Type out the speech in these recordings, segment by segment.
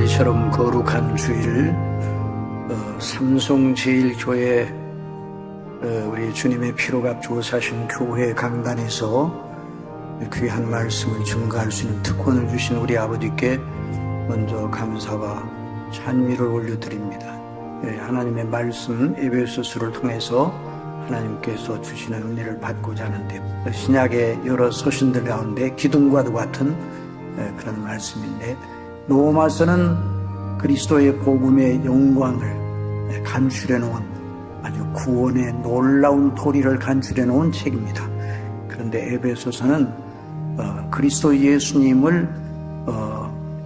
이처럼 거룩한 주일 삼송제일교회 우리 주님의 피로 값주고 사신 교회 강단에서 귀한 말씀을 증거할 수 있는 특권을 주신 우리 아버지께 먼저 감사와 찬미를 올려드립니다. 하나님의 말씀 에베소서를 통해서 하나님께서 주시는 은혜를 받고자 하는데, 신약의 여러 서신들 가운데 기둥과도 같은 그런 말씀인데, 로마서는 그리스도의 복음의 영광을 간추려 놓은 아주 구원의 놀라운 도리를 간추려 놓은 책입니다. 그런데 에베소서는 그리스도 예수님을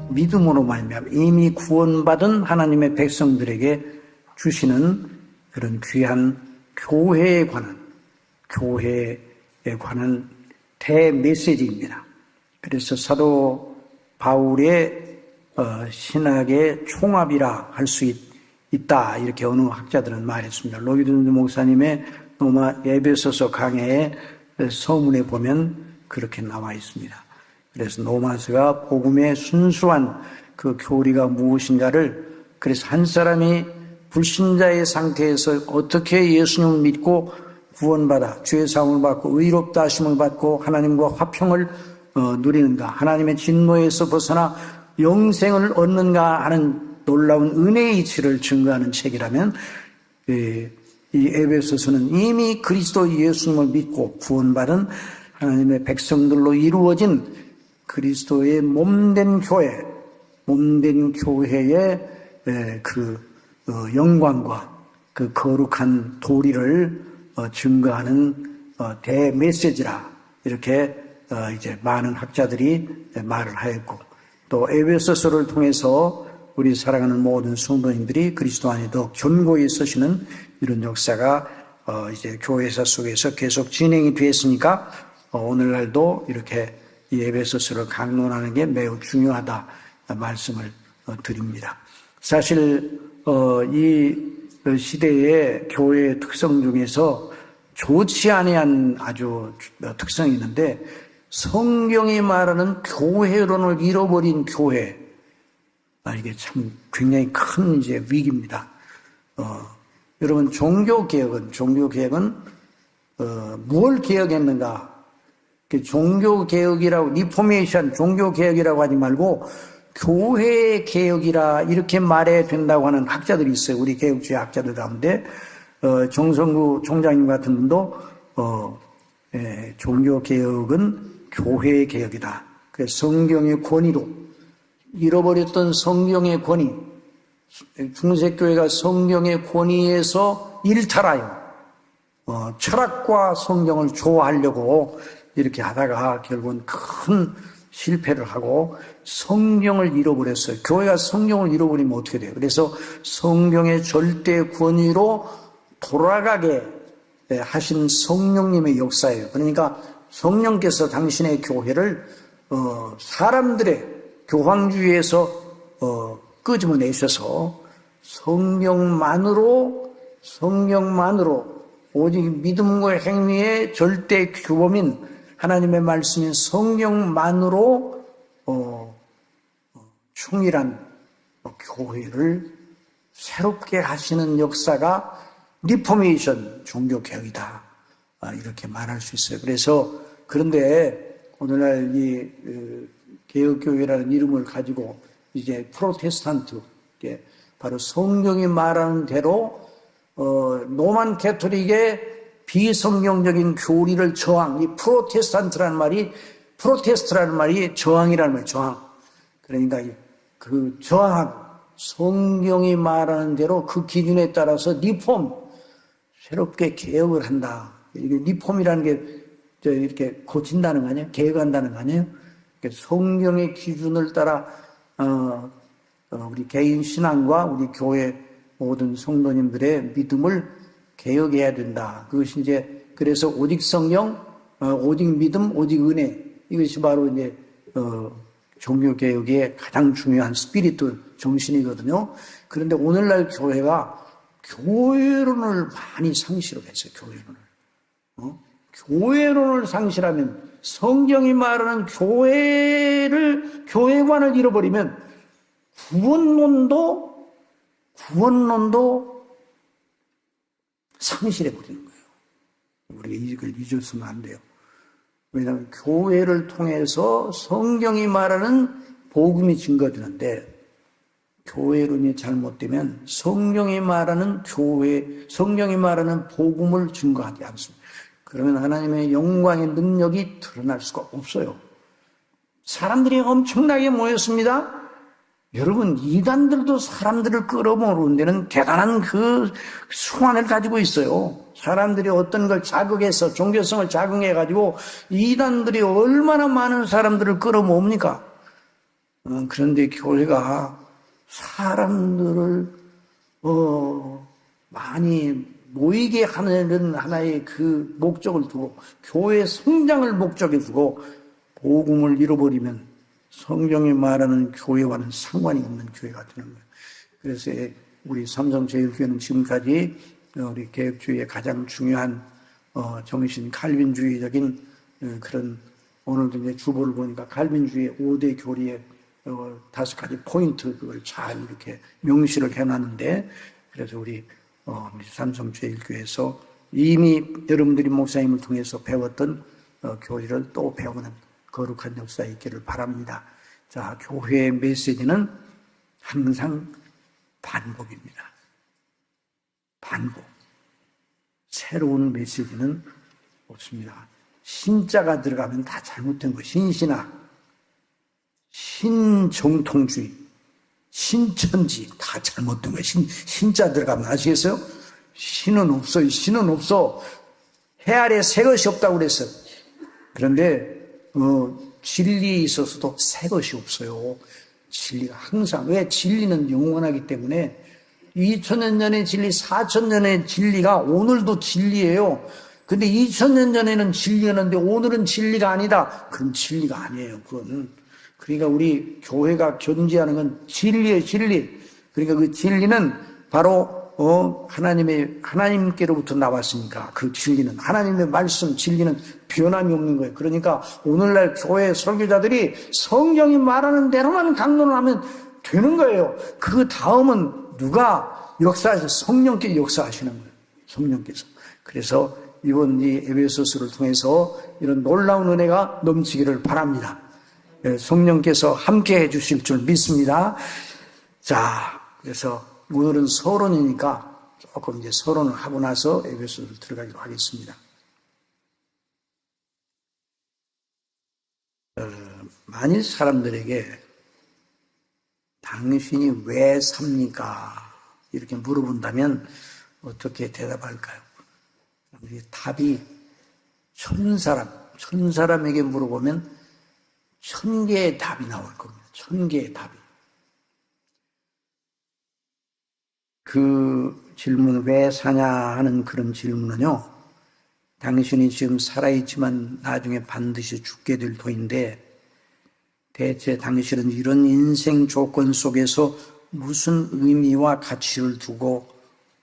믿음으로 말미암아 이미 구원받은 하나님의 백성들에게 주시는 그런 귀한 교회에 관한 대메시지입니다. 그래서 사도 바울의 신학의 총합이라 할 수 있다, 이렇게 어느 학자들은 말했습니다. 로이든즈 목사님의 로마 에베소서 강해의 서문에 보면 그렇게 나와 있습니다. 그래서 로마서가 복음의 순수한 그 교리가 무엇인가를, 그래서 한 사람이 불신자의 상태에서 어떻게 예수님을 믿고 구원받아 죄 사함을 받고 의롭다 하심을 받고 하나님과 화평을 누리는가, 하나님의 진노에서 벗어나 영생을 얻는가 하는 놀라운 은혜의 이치를 증거하는 책이라면, 이 에베소서는 이미 그리스도 예수님을 믿고 구원받은 하나님의 백성들로 이루어진 그리스도의 몸된 교회의 그 영광과 그 거룩한 도리를 증거하는 대메시지라, 이렇게 이제 많은 학자들이 말을 하였고, 또 에베소서를 통해서 우리 사랑하는 모든 성도님들이 그리스도 안에 더 견고히 서시는 이런 역사가 이제 교회사 속에서 계속 진행이 되었으니까 오늘날도 이렇게 이 에베소서를 강론하는 게 매우 중요하다 말씀을 드립니다. 사실 이 시대의 교회의 특성 중에서 좋지 아니한 아주 특성이 있는데, 성경이 말하는 교회론을 잃어버린 교회, 이게 참 굉장히 큰 이제 위기입니다. 여러분, 종교개혁은 뭘 개혁했는가? 종교개혁이라고, 리포메이션, 종교개혁이라고 하지 말고 교회 개혁이라 이렇게 말해야 된다고 하는 학자들이 있어요. 우리 개혁주의 학자들 가운데 정성구 총장님 같은 분도 종교개혁은 교회 개혁이다. 그래서 성경의 권위로, 잃어버렸던 성경의 권위, 중세교회가 성경의 권위에서 일탈하여 철학과 성경을 조화하려고 이렇게 하다가 결국은 큰 실패를 하고 성경을 잃어버렸어요. 교회가 성경을 잃어버리면 어떻게 돼요? 그래서 성경의 절대 권위로 돌아가게 하신 성령님의 역사예요. 그러니까 성령께서 당신의 교회를 사람들의 교황주의에서 끄집어내셔서 성경만으로 오직 믿음과 행위의 절대 규범인 하나님의 말씀인 성경만으로 충실한 교회를 새롭게 하시는 역사가 리포메이션, 종교개혁이다, 이렇게 말할 수 있어요. 그래서 그런데 오늘날 이 개혁교회라는 이름을 가지고 이제 프로테스탄트, 바로 성경이 말하는 대로 로만 캐토릭의 비성경적인 교리를 저항, 이 프로테스트라는 말이 저항이라는 말이에요. 저항. 그러니까 그 저항, 성경이 말하는 대로 그 기준에 따라서 리폼, 새롭게 개혁을 한다. 이게 리폼이라는 게 이렇게 고친다는 거 아니에요? 개혁한다는 거 아니에요? 성경의 기준을 따라 우리 개인 신앙과 우리 교회 모든 성도님들의 믿음을 개혁해야 된다. 그것이 이제, 그래서 오직 성령, 오직 믿음, 오직 은혜, 이것이 바로 이제 종교개혁의 가장 중요한 스피리트 정신이거든요. 그런데 오늘날 교회가 교회론을 많이 상실을 했어요. 교회론을 상실하면, 성경이 말하는 교회관을 잃어버리면 구원론도 상실해버리는 거예요. 우리가 이걸 잊었으면 안 돼요. 왜냐하면 교회를 통해서 성경이 말하는 복음이 증거되는데, 교회론이 잘못되면 성경이 말하는 성경이 말하는 복음을 증거하지 않습니다. 그러면 하나님의 영광의 능력이 드러날 수가 없어요. 사람들이 엄청나게 모였습니다. 여러분, 이단들도 사람들을 끌어모으는 데는 대단한 그 수완을 가지고 있어요. 사람들이 어떤 걸 자극해서, 종교성을 자극해가지고 이단들이 얼마나 많은 사람들을 끌어모읍니까? 그런데 교회가 사람들을 많이 모이게 하는 하나의 그 목적을 두고, 교회 성장을 목적에 두고 복음을 잃어버리면 성경이 말하는 교회와는 상관이 없는 교회가 되는 거예요. 그래서 우리 삼성제일교회는 지금까지 우리 개혁주의의 가장 중요한 정신 칼빈주의적인 그런, 오늘도 이제 주보를 보니까 칼빈주의의 5대 교리의 5가지 포인트, 그걸 잘 이렇게 명시를 해놨는데, 그래서 우리 삼성제일교회에서 이미 여러분들이 목사님을 통해서 배웠던 교리를 또 배우는 거룩한 역사 있기를 바랍니다. 자, 교회의 메시지는 항상 반복입니다. 반복. 새로운 메시지는 없습니다. 신자가 들어가면 다 잘못된 거. 신신학, 신정통주의, 신천지 다 잘못된 거예요. 신자 들어가면 아시겠어요? 신은 없어요. 신은 없어. 해 아래 새 것이 없다고 그랬어요. 그런데 진리에 있어서도 새 것이 없어요. 진리가 항상, 왜? 진리는 영원하기 때문에 2000년 전의 진리, 4000년의 진리가 오늘도 진리예요. 근데 2000년 전에는 진리였는데 오늘은 진리가 아니다. 그건 진리가 아니에요. 그거는. 그러니까 우리 교회가 견지하는 건 진리예요, 진리. 그러니까 그 진리는 바로 하나님께로부터 나왔으니까 그 진리는, 하나님의 말씀, 진리는 변함이 없는 거예요. 그러니까 오늘날 교회 설교자들이 성경이 말하는 대로만 강론을 하면 되는 거예요. 그 다음은 누가 역사하셔서, 성령께서 역사하시는 거예요. 성령께서. 그래서 이번 이 에베소서를 통해서 이런 놀라운 은혜가 넘치기를 바랍니다. 성령께서 함께 해주실 줄 믿습니다. 자, 그래서 오늘은 서론이니까 조금 이제 서론을 하고 나서 에베소서를 들어가기로 하겠습니다. 만일 사람들에게 당신이 왜 삽니까? 이렇게 물어본다면 어떻게 대답할까요? 답이 천사람에게 물어보면 1000개의 답이 나올 겁니다. 1000개의 답이. 그 질문, 왜 사냐 하는 그런 질문은요, 당신이 지금 살아있지만 나중에 반드시 죽게 될 터인데, 대체 당신은 이런 인생 조건 속에서 무슨 의미와 가치를 두고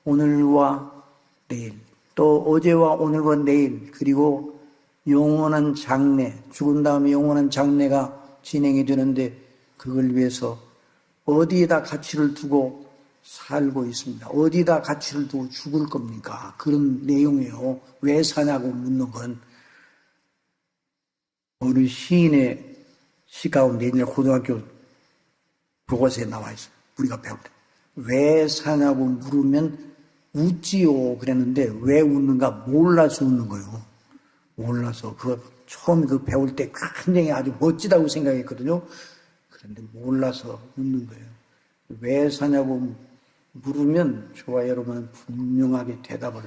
오늘과 내일, 또 어제와 오늘과 내일, 그리고 영원한 장래, 죽은 다음에 영원한 장래가 진행이 되는데 그걸 위해서 어디에다 가치를 두고 살고 있습니다. 어디다 가치를 두고 죽을 겁니까? 그런 내용이에요. 왜 사냐고 묻는 건 어느 시인의 시 가운데 옛날 고등학교 교과서에 나와 있어요. 우리가 배울 때. 왜 사냐고 물으면 웃지요 그랬는데 왜 웃는가 몰라서 웃는 거예요. 몰라서. 처음 배울 때 굉장히 아주 멋지다고 생각했거든요. 그런데 몰라서 웃는 거예요. 왜 사냐고 물으면 저와 여러분은 분명하게 대답을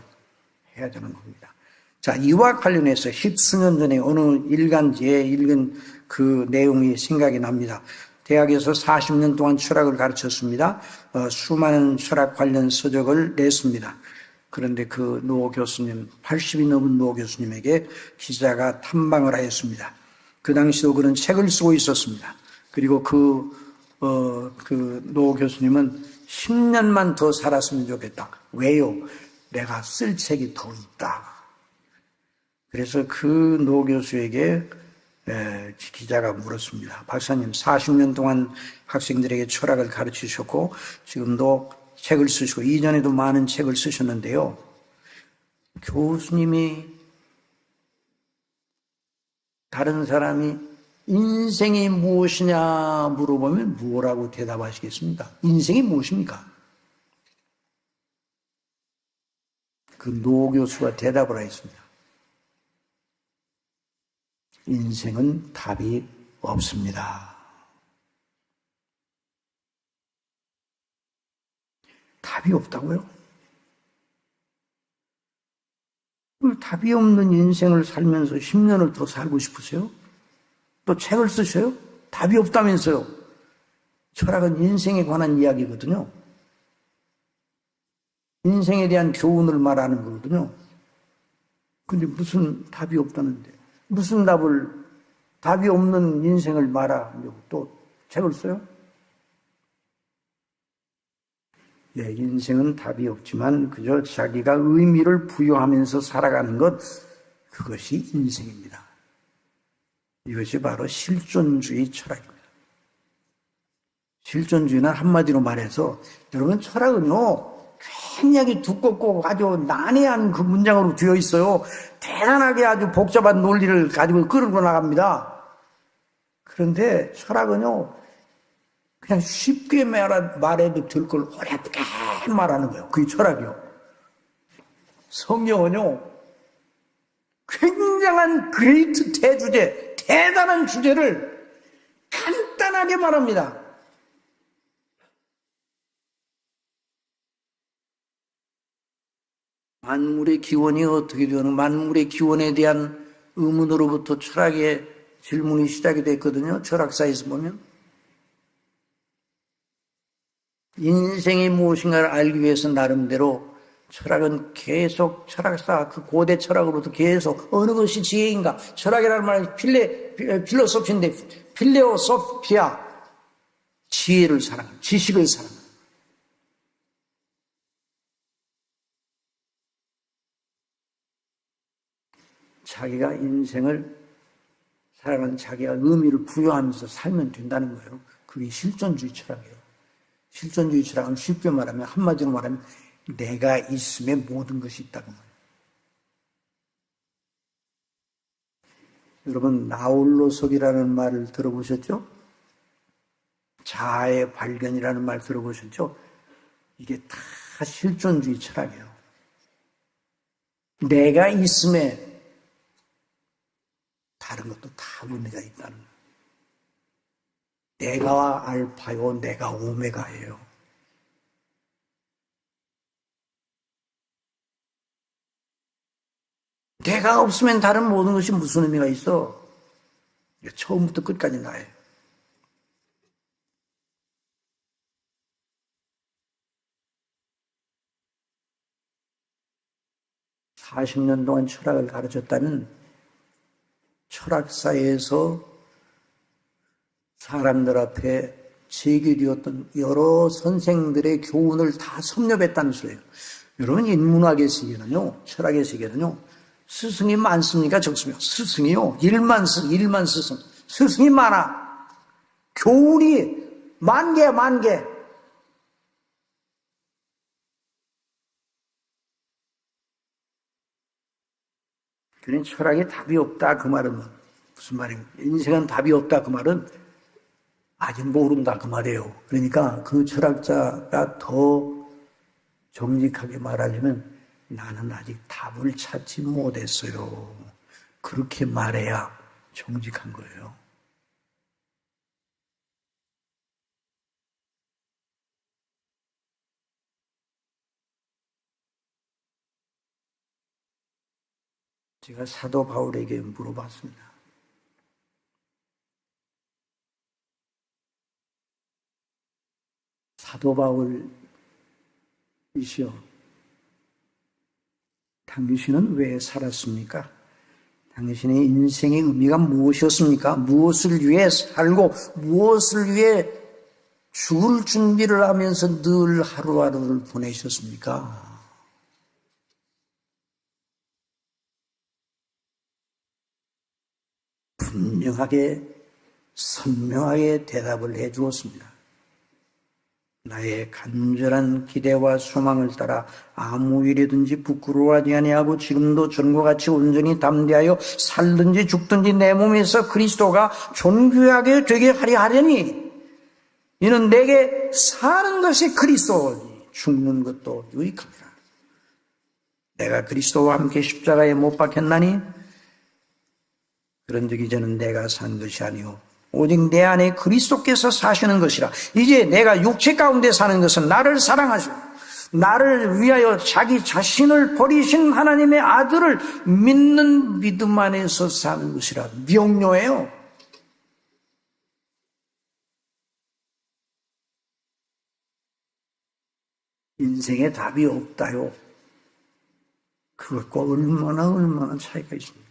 해야 되는 겁니다. 자, 이와 관련해서 십수년 전에 어느 일간지에 읽은 그 내용이 생각이 납니다. 대학에서 40년 동안 철학을 가르쳤습니다. 수많은 철학 관련 서적을 냈습니다. 그런데 그 노 교수님, 80이 넘은 노 교수님에게 기자가 탐방을 하였습니다. 그 당시도 그런 책을 쓰고 있었습니다. 그리고 그 노 교수님은 10년만 더 살았으면 좋겠다. 왜요? 내가 쓸 책이 더 있다. 그래서 그 노 교수에게 기자가 물었습니다. 박사님, 40년 동안 학생들에게 철학을 가르치셨고 지금도 책을 쓰시고 이전에도 많은 책을 쓰셨는데요. 교수님이 다른 사람이 인생이 무엇이냐 물어보면 뭐라고 대답하시겠습니까? 인생이 무엇입니까? 그 노 교수가 대답을 했습니다. 인생은 답이 없습니다. 답이 없다고요? 답이 없는 인생을 살면서 10년을 더 살고 싶으세요? 또 책을 쓰셔요? 답이 없다면서요? 철학은 인생에 관한 이야기거든요. 인생에 대한 교훈을 말하는 거거든요. 근데 무슨 답이 없다는데, 무슨 답이 없는 인생을 말하려고 또 책을 써요? 예, 인생은 답이 없지만 그저 자기가 의미를 부여하면서 살아가는 것, 그것이 인생입니다. 이것이 바로 실존주의 철학입니다. 실존주의는 한마디로 말해서, 여러분, 철학은요, 굉장히 두껍고 아주 난해한 그 문장으로 되어 있어요. 대단하게 아주 복잡한 논리를 가지고 끌고 나갑니다. 그런데 철학은요, 그냥 쉽게 말해도 될 걸 어렵게 말하는 거예요. 그게 철학이요. 성경은요, 굉장한 그레이트 대주제, 대단한 주제를 간단하게 말합니다. 만물의 기원이 어떻게 되는, 만물의 기원에 대한 의문으로부터 철학의 질문이 시작이 됐거든요. 철학사에서 보면. 인생이 무엇인가를 알기 위해서 나름대로 철학은 계속 철학사, 그 고대 철학으로부터 계속 어느 것이 지혜인가. 철학이라는 말은 필로소피인데, 필레오소피아, 지혜를 사랑하는, 지식을 사랑하는. 자기가 인생을 살아가는, 자기가 의미를 부여하면서 살면 된다는 거예요. 그게 실존주의 철학이에요. 실존주의 철학은 쉽게 말하면, 한마디로 말하면 내가 있음에 모든 것이 있다고 말해요. 여러분, 나홀로석이라는 말을 들어보셨죠? 자아의 발견이라는 말 들어보셨죠? 이게 다 실존주의 철학이에요. 내가 있음에 다른 것도 다 의미가 있다는 거예요. 내가 알파요, 내가 오메가예요. 내가 없으면 다른 모든 것이 무슨 의미가 있어? 처음부터 끝까지 나예요. (40년) 동안 철학을 가르쳤다면 철학사에서 사람들 앞에 제기되었던 여러 선생들의 교훈을 다 섭렵했다는 소리예요. 여러분, 인문학의 세계는요, 철학의 세계는요, 스승이 많습니까? 적습니까? 스승이요. 일만 스승. 스승이 많아. 교훈이 만 개. 그러니 철학에 답이 없다, 그 말은 무슨 말입니까? 인생은 답이 없다, 그 말은 아직 모른다, 그 말이에요. 그러니까 그 철학자가 더 정직하게 말하려면 나는 아직 답을 찾지 못했어요. 그렇게 말해야 정직한 거예요. 제가 사도 바울에게 물어봤습니다. 사도 바울이시여, 당신은 왜 살았습니까? 당신의 인생의 의미가 무엇이었습니까? 무엇을 위해 살고 무엇을 위해 죽을 준비를 하면서 늘 하루하루를 보내셨습니까? 분명하게 선명하게 대답을 해 주었습니다. 나의 간절한 기대와 소망을 따라 아무 일이든지 부끄러워하지 아니하고 지금도 전과 같이 온전히 담대하여 살든지 죽든지 내 몸에서 그리스도가 존귀하게 되게 하려 하려니 이는 내게 사는 것이 그리스도니 죽는 것도 유익합니다. 내가 그리스도와 함께 십자가에 못 박혔나니 그런즉 이제는 내가 산 것이 아니오 오직 내 안에 그리스도께서 사시는 것이라. 이제 내가 육체 가운데 사는 것은 나를 사랑하시고 나를 위하여 자기 자신을 버리신 하나님의 아들을 믿는 믿음 안에서 사는 것이라. 명료해요. 인생에 답이 없다요. 그것과 얼마나 차이가 있습니까?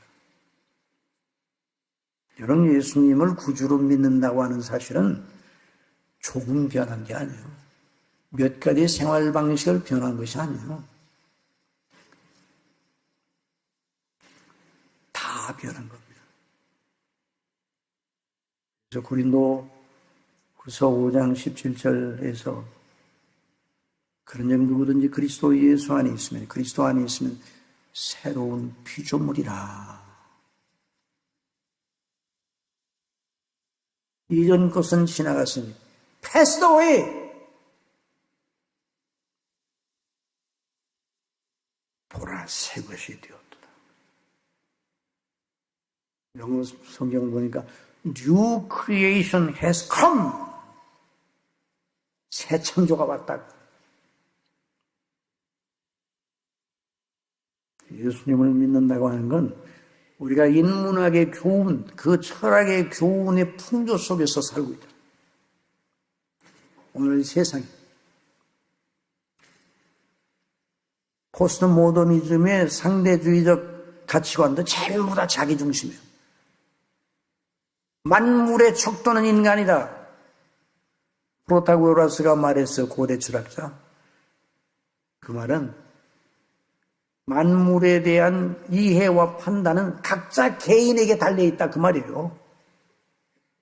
여러분, 예수님을 구주로 믿는다고 하는 사실은 조금 변한 게 아니에요. 몇 가지 생활 방식을 변한 것이 아니에요. 다 변한 겁니다. 그래서 고린도후서 5장 17절에서 그런즉 누구든지 그리스도 예수 안에 있으면 그리스도 안에 있으면 새로운 피조물이라. 이전 것은 지나갔으니 passed away. 보라 새 것이 되었도다. 영어 성경 보니까 new creation has come. 새 창조가 왔다. 예수님을 믿는다고 하는 건 우리가 인문학의 교훈, 그 철학의 교훈의 풍조 속에서 살고 있다. 오늘 세상에 포스트 모더니즘의 상대주의적 가치관도 전부 다 자기중심이에요. 만물의 척도는 인간이다. 프로타고라스가 말했어요. 고대 철학자. 그 말은 만물에 대한 이해와 판단은 각자 개인에게 달려있다 그 말이에요.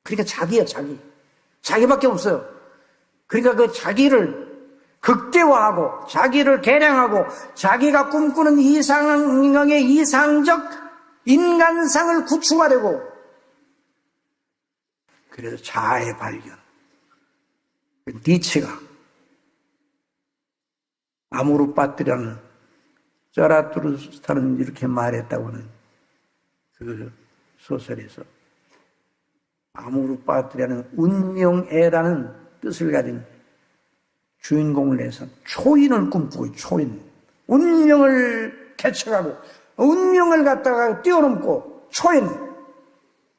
그러니까 자기야 자기. 자기밖에 없어요. 그러니까 그 자기를 극대화하고 자기를 개량하고 자기가 꿈꾸는 이상의 이상적 인간상을 구축하려고 그래서 자아의 발견. 니체가 아모르파트라는 자라투스트라는 이렇게 말했다고 하는 그 소설에서 아모르파트라는 운명애라는 뜻을 가진 주인공을 내서 초인을 꿈꾸고 초인. 운명을 개척하고 운명을 갖다가 뛰어넘고 초인.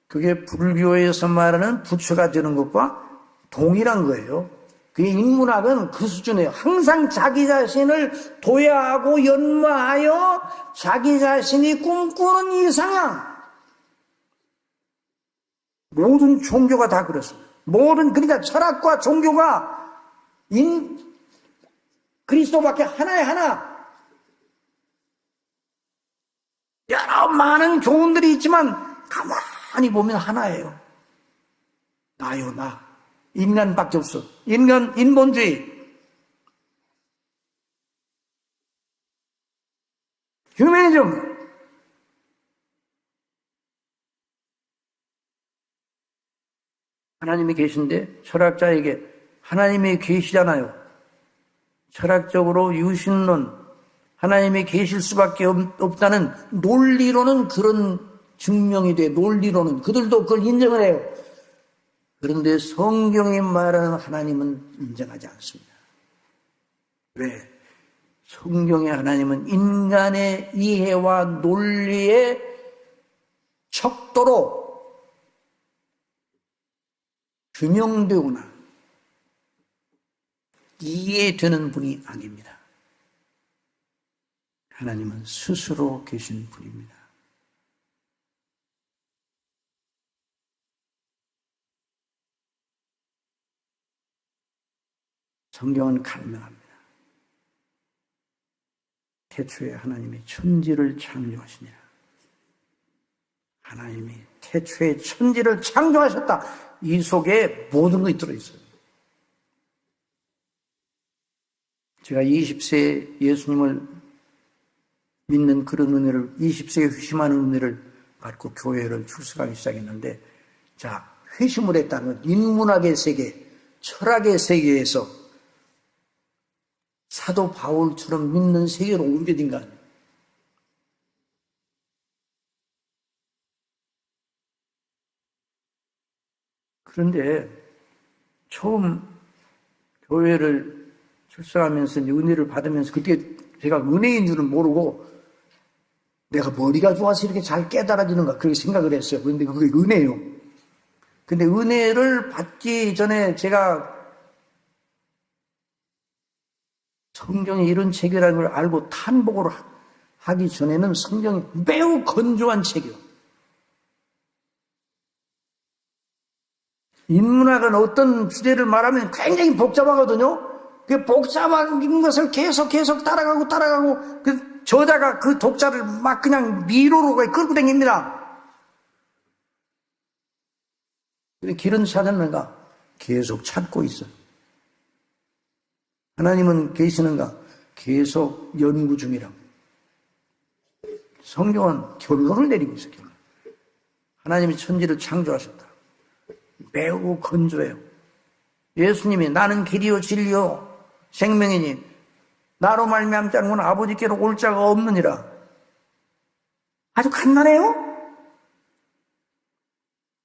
그게 불교에서 말하는 부처가 되는 것과 동일한 거예요. 그게 인문학은 그 수준이에요. 항상 자기 자신을 도야하고 연마하여 자기 자신이 꿈꾸는 이상향. 모든 종교가 다 그렇습니다. 그러니까 철학과 종교가 그리스도밖에 하나에 하나. 여러 많은 교훈들이 있지만 가만히 보면 하나예요. 나요, 나. 인간밖에 없어. 인본주의. 휴머니즘. 하나님이 계신데 철학자에게 하나님이 계시잖아요. 철학적으로 유신론, 하나님이 계실 수밖에 없다는 논리로는 그런 증명이 돼. 논리로는. 그들도 그걸 인정을 해요. 그런데 성경이 말하는 하나님은 인정하지 않습니다. 왜? 성경의 하나님은 인간의 이해와 논리의 척도로 규명되거나 이해되는 분이 아닙니다. 하나님은 스스로 계신 분입니다. 성경은 간명합니다. 태초에 하나님이 천지를 창조하시니라. 하나님이 태초에 천지를 창조하셨다. 이 속에 모든 것이 들어있어요. 제가 20세에 예수님을 믿는 그런 은혜를, 20세에 회심하는 은혜를 받고 교회를 출석하기 시작했는데, 자, 회심을 했다면 인문학의 세계, 철학의 세계에서 사도 바울처럼 믿는 세계로 옮겨진 거 아니에요. 그런데 처음 교회를 출석하면서 은혜를 받으면서 그때 제가 은혜인 줄은 모르고 내가 머리가 좋아서 이렇게 잘 깨달아지는가 그렇게 생각을 했어요. 그런데 그게 은혜예요. 근데 은혜를 받기 전에 제가 성경에 이런 책이라는 걸 알고 탄복을 하기 전에는 성경이 매우 건조한 책이에요. 인문학은 어떤 주제를 말하면 굉장히 복잡하거든요. 그 복잡한 것을 계속 따라가고 그 저자가 그 독자를 막 그냥 미로로 끌고 다닙니다. 길은 찾았는가? 계속 찾고 있어요. 하나님은 계시는가? 계속 연구 중이라고. 성경은 결론을 내리고 있어요. 결론. 하나님이 천지를 창조하셨다. 매우 건조해요. 예수님이 나는 길이요 진리요 생명이니 나로 말미암지 않고는 아버지께로 올 자가 없느니라. 아주 간단해요.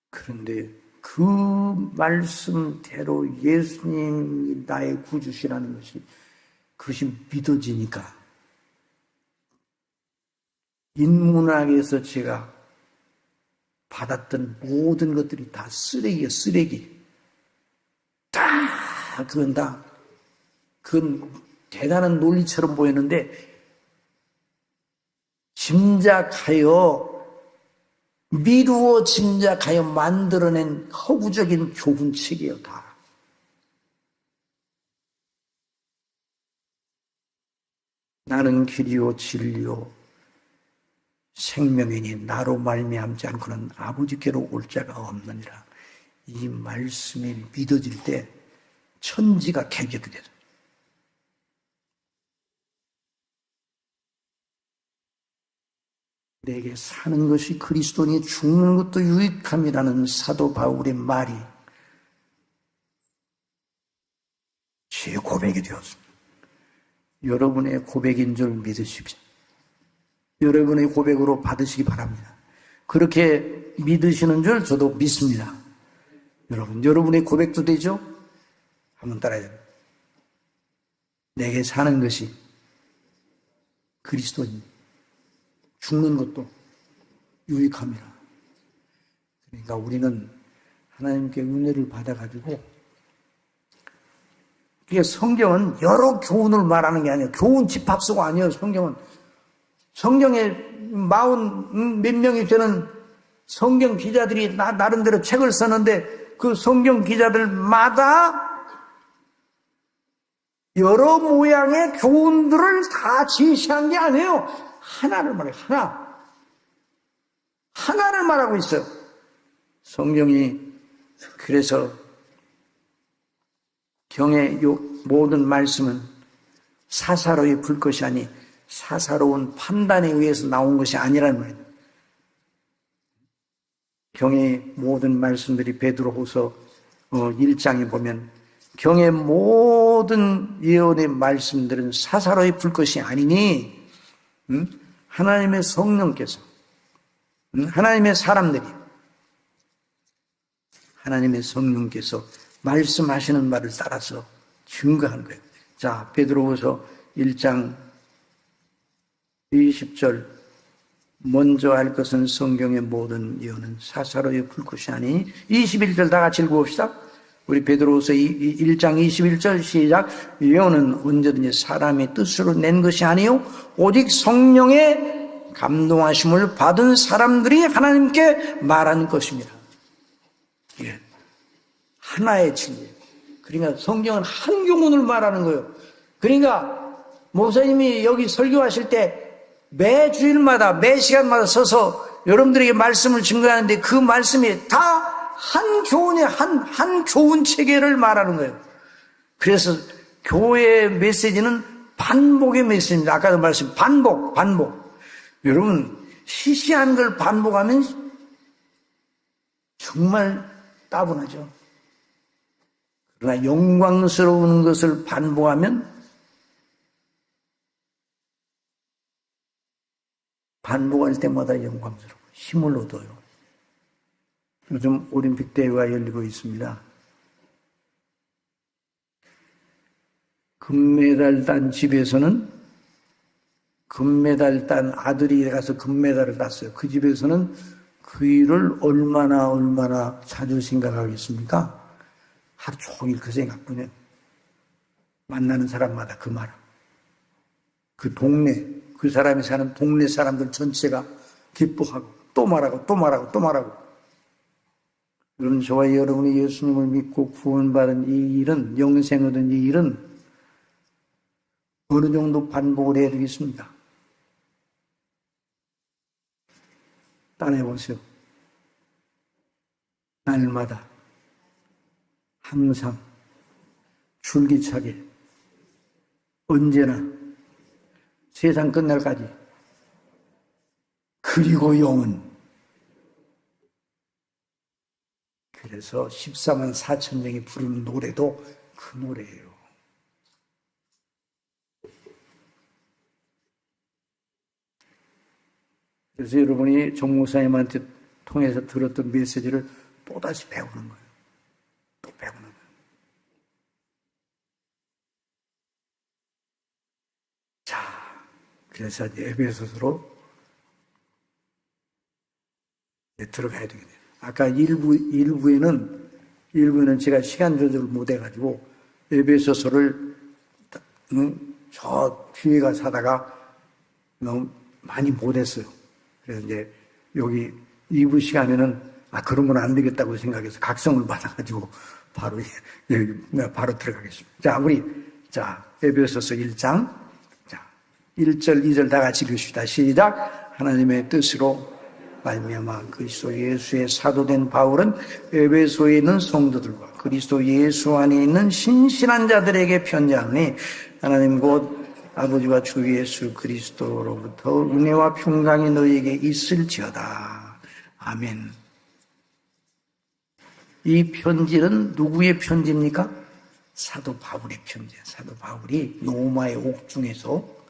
그런데 그 말씀대로 예수님이 나의 구주시라는 그것이 믿어지니까 인문학에서 제가 받았던 모든 것들이 다 쓰레기예요. 쓰레기. 그건 대단한 논리처럼 보였는데 미루어 짐작하여 만들어낸 허구적인 교훈 책이에요. 다. 나는 길이요 진리요 생명이니 나로 말미암지 않고는 아버지께로 올 자가 없느니라. 이 말씀이 믿어질 때 천지가 개벽이 돼요. 내게 사는 것이 그리스도니 죽는 것도 유익함이라는 사도 바울의 말이 제 고백이 되었습니다. 여러분의 고백인 줄 믿으십시오. 여러분의 고백으로 받으시기 바랍니다. 그렇게 믿으시는 줄 저도 믿습니다. 여러분의 고백도 되죠? 한번 따라해요. 내게 사는 것이 그리스도입니다. 죽는 것도 유익함이라. 그러니까 우리는 하나님께 은혜를 받아가지고 이게 성경은 여러 교훈을 말하는 게 아니에요. 교훈 집합서가 아니에요. 성경에 40몇 명이 되는 성경 기자들이 나름대로 책을 썼는데 그 성경 기자들마다 여러 모양의 교훈들을 다 제시한 게 아니에요. 하나를 말해요. 하나를 말하고 있어요. 성경이 그래서 경의 모든 말씀은 사사로이 불 것이 아니 사사로운 판단에 의해서 나온 것이 아니라는 말이에요. 경의 모든 말씀들이 베드로후서 1장에 보면 경의 모든 예언의 말씀들은 사사로이 불 것이 아니니 하나님의 성령께서 하나님의 사람들이 하나님의 성령께서 말씀하시는 말을 따라서 증거한 거예요. 자, 베드로후서 1장 20절 먼저 알 것은 성경의 모든 예언은 사사로이 불 것이 아니 21절 다 같이 읽어봅시다. 우리 베드로후서 1장 21절 시작. 예언은 언제든지 사람의 뜻으로 낸 것이 아니요 오직 성령의 감동하심을 받은 사람들이 하나님께 말한 것입니다. 예. 하나의 진리예요. 그러니까 성경은 한 교훈을 말하는 거예요. 그러니까 목사님이 여기 설교하실 때 매 주일마다 매 시간마다 서서 여러분들에게 말씀을 증거하는데 그 말씀이 다 한 교훈의 한 교훈 체계를 말하는 거예요. 그래서 교회의 메시지는 반복의 메시지입니다. 아까도 말씀 반복. 여러분 시시한 걸 반복하면 정말 따분하죠. 그러나 영광스러운 것을 반복하면 반복할 때마다 영광스러워 힘을 얻어요. 요즘 올림픽 대회가 열리고 있습니다. 금메달 딴 집에서는 금메달 딴 아들이 가서 금메달을 땄어요. 그 집에서는 그 일을 얼마나 자주 생각하겠습니까? 하루 종일 그 생각뿐이에요. 만나는 사람마다 그 말. 그 동네, 그 사람이 사는 동네 사람들 전체가 기뻐하고 또 말하고. 여러분, 저와 여러분이 예수님을 믿고 구원받은 이 일은, 영생 얻은 이 일은 어느 정도 반복을 해야 되겠습니다. 따라해보세요. 날마다, 항상, 줄기차게, 언제나, 세상 끝날까지, 그리고 영은. 그래서 14만 4천 명이 부르는 노래도 그 노래예요. 그래서 여러분이 정 목사님한테 통해서 들었던 메시지를 또다시 배우는 거예요. 또 배우는 거예요. 자, 그래서 에베소서로 들어가야 되겠네요. 아까 일부에는 제가 시간 조절을 못해가지고 에베소서를 저 뒤에 가서 하다가 너무 많이 못했어요. 그래서 이제 여기 2부 시간에는 그런 건 안 되겠다고 생각해서 각성을 받아가지고 바로 들어가겠습니다. 자, 에베소서 1장. 자, 1절, 2절 다 같이 읽읍시다. 시작. 하나님의 뜻으로 말미암아 그리스도 예수의 사도된 바울은 에베소에 있는 성도들과 그리스도 예수 안에 있는 신실한 자들에게 편지하니 하나님 곧 아버지와 주 예수 그리스도로부터 은혜와 평강이 너희에게 있을지어다. 아멘. 이 편지는 누구의 편지입니까? 사도 바울의 편지예요. 사도 바울이 로마의 옥중에서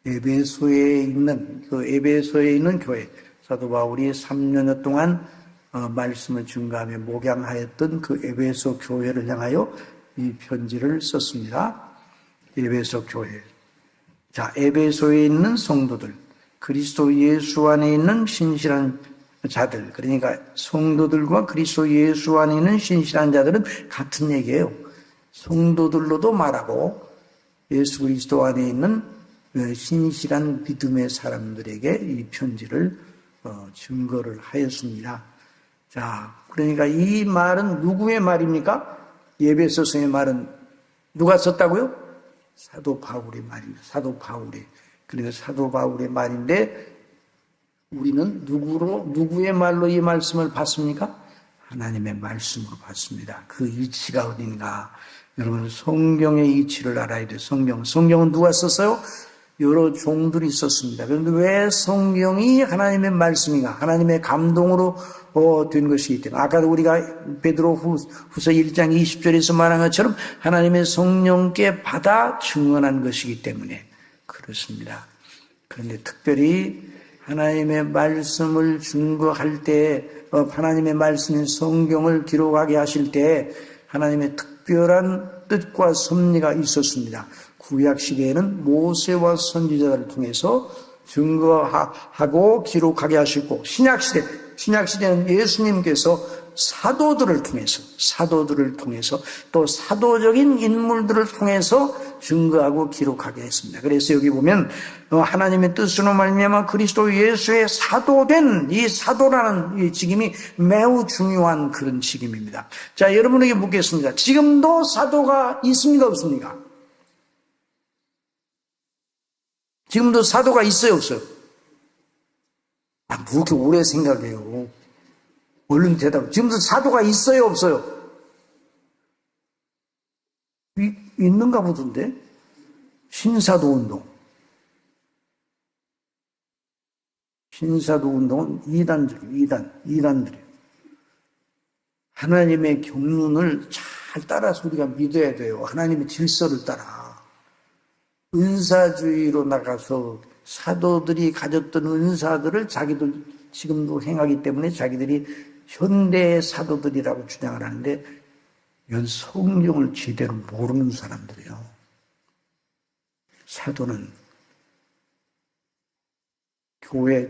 에베소에 있는 교회, 사도 바울이 3년여 동안 말씀을 증거하며 목양하였던 그 에베소 교회를 향하여 이 편지를 썼습니다. 에베소 교회. 자, 에베소에 있는 성도들, 그리스도 예수 안에 있는 신실한 자들, 그러니까 성도들과 그리스도 예수 안에 있는 신실한 자들은 같은 얘기예요. 성도들로도 말하고 예수 그리스도 안에 있는 신실한 믿음의 사람들에게 이 편지를 증거를 하였습니다. 자, 그러니까 이 말은 누구의 말입니까? 에베소서의 말은 누가 썼다고요? 사도 바울의 말입니다. 사도 바울의. 그래서 사도 바울의 말인데 우리는 누구의 말로 이 말씀을 받습니까? 하나님의 말씀으로 받습니다. 그 이치가 어딘가? 여러분, 성경의 이치를 알아야 돼요. 성경은 누가 썼어요? 여러 종들이 썼습니다. 그런데 왜 성경이 하나님의 말씀인가? 하나님의 감동으로 된 것이기 때문에 아까도 우리가 베드로 후서 1장 20절에서 말한 것처럼 하나님의 성령께 받아 증언한 것이기 때문에 그렇습니다. 그런데 특별히 하나님의 말씀을 증거할 때 하나님의 말씀인 성경을 기록하게 하실 때 하나님의 특별한 뜻과 섭리가 있었습니다. 구약 시대에는 모세와 선지자들을 통해서 증거하고 기록하게 하시고 신약 시대는 예수님께서 사도들을 통해서 또 사도적인 인물들을 통해서 증거하고 기록하게 했습니다. 그래서 여기 보면 하나님의 뜻으로 말미암아 그리스도 예수의 사도된 이 사도라는 이 직임이 매우 중요한 그런 직임입니다. 자, 여러분에게 묻겠습니다. 지금도 사도가 있습니까, 없습니까? 지금도 사도가 있어요, 없어요? 뭐 이렇게 오래 생각해요. 얼른 대답. 지금도 사도가 있어요, 없어요? 있는가 보던데? 신사도 운동. 신사도 운동은 이단들이에요. 하나님의 경륜을 잘 따라서 우리가 믿어야 돼요. 하나님의 질서를 따라. 은사주의로 나가서 사도들이 가졌던 은사들을 자기들 지금도 행하기 때문에 자기들이 현대의 사도들이라고 주장을 하는데 이건 성경을 제대로 모르는 사람들이에요. 사도는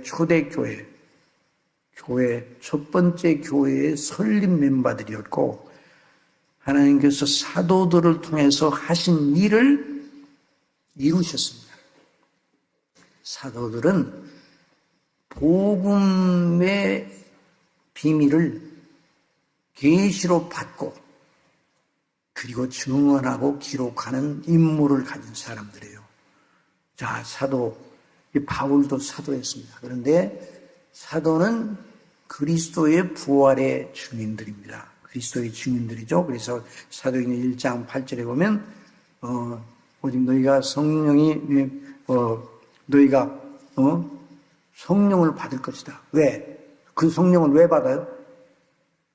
초대교회 첫 번째 교회의 설립 멤버들이었고 하나님께서 사도들을 통해서 하신 일을 이루셨습니다. 사도들은 복음의 비밀을 계시로 받고 그리고 증언하고 기록하는 임무를 가진 사람들이에요. 자, 바울도 사도였습니다. 그런데 사도는 그리스도의 부활의 증인들입니다. 그리스도의 증인들이죠. 그래서 사도행전 1장 8절에 보면 오직 너희가 성령을 받을 것이다. 왜? 그 성령을 왜 받아요?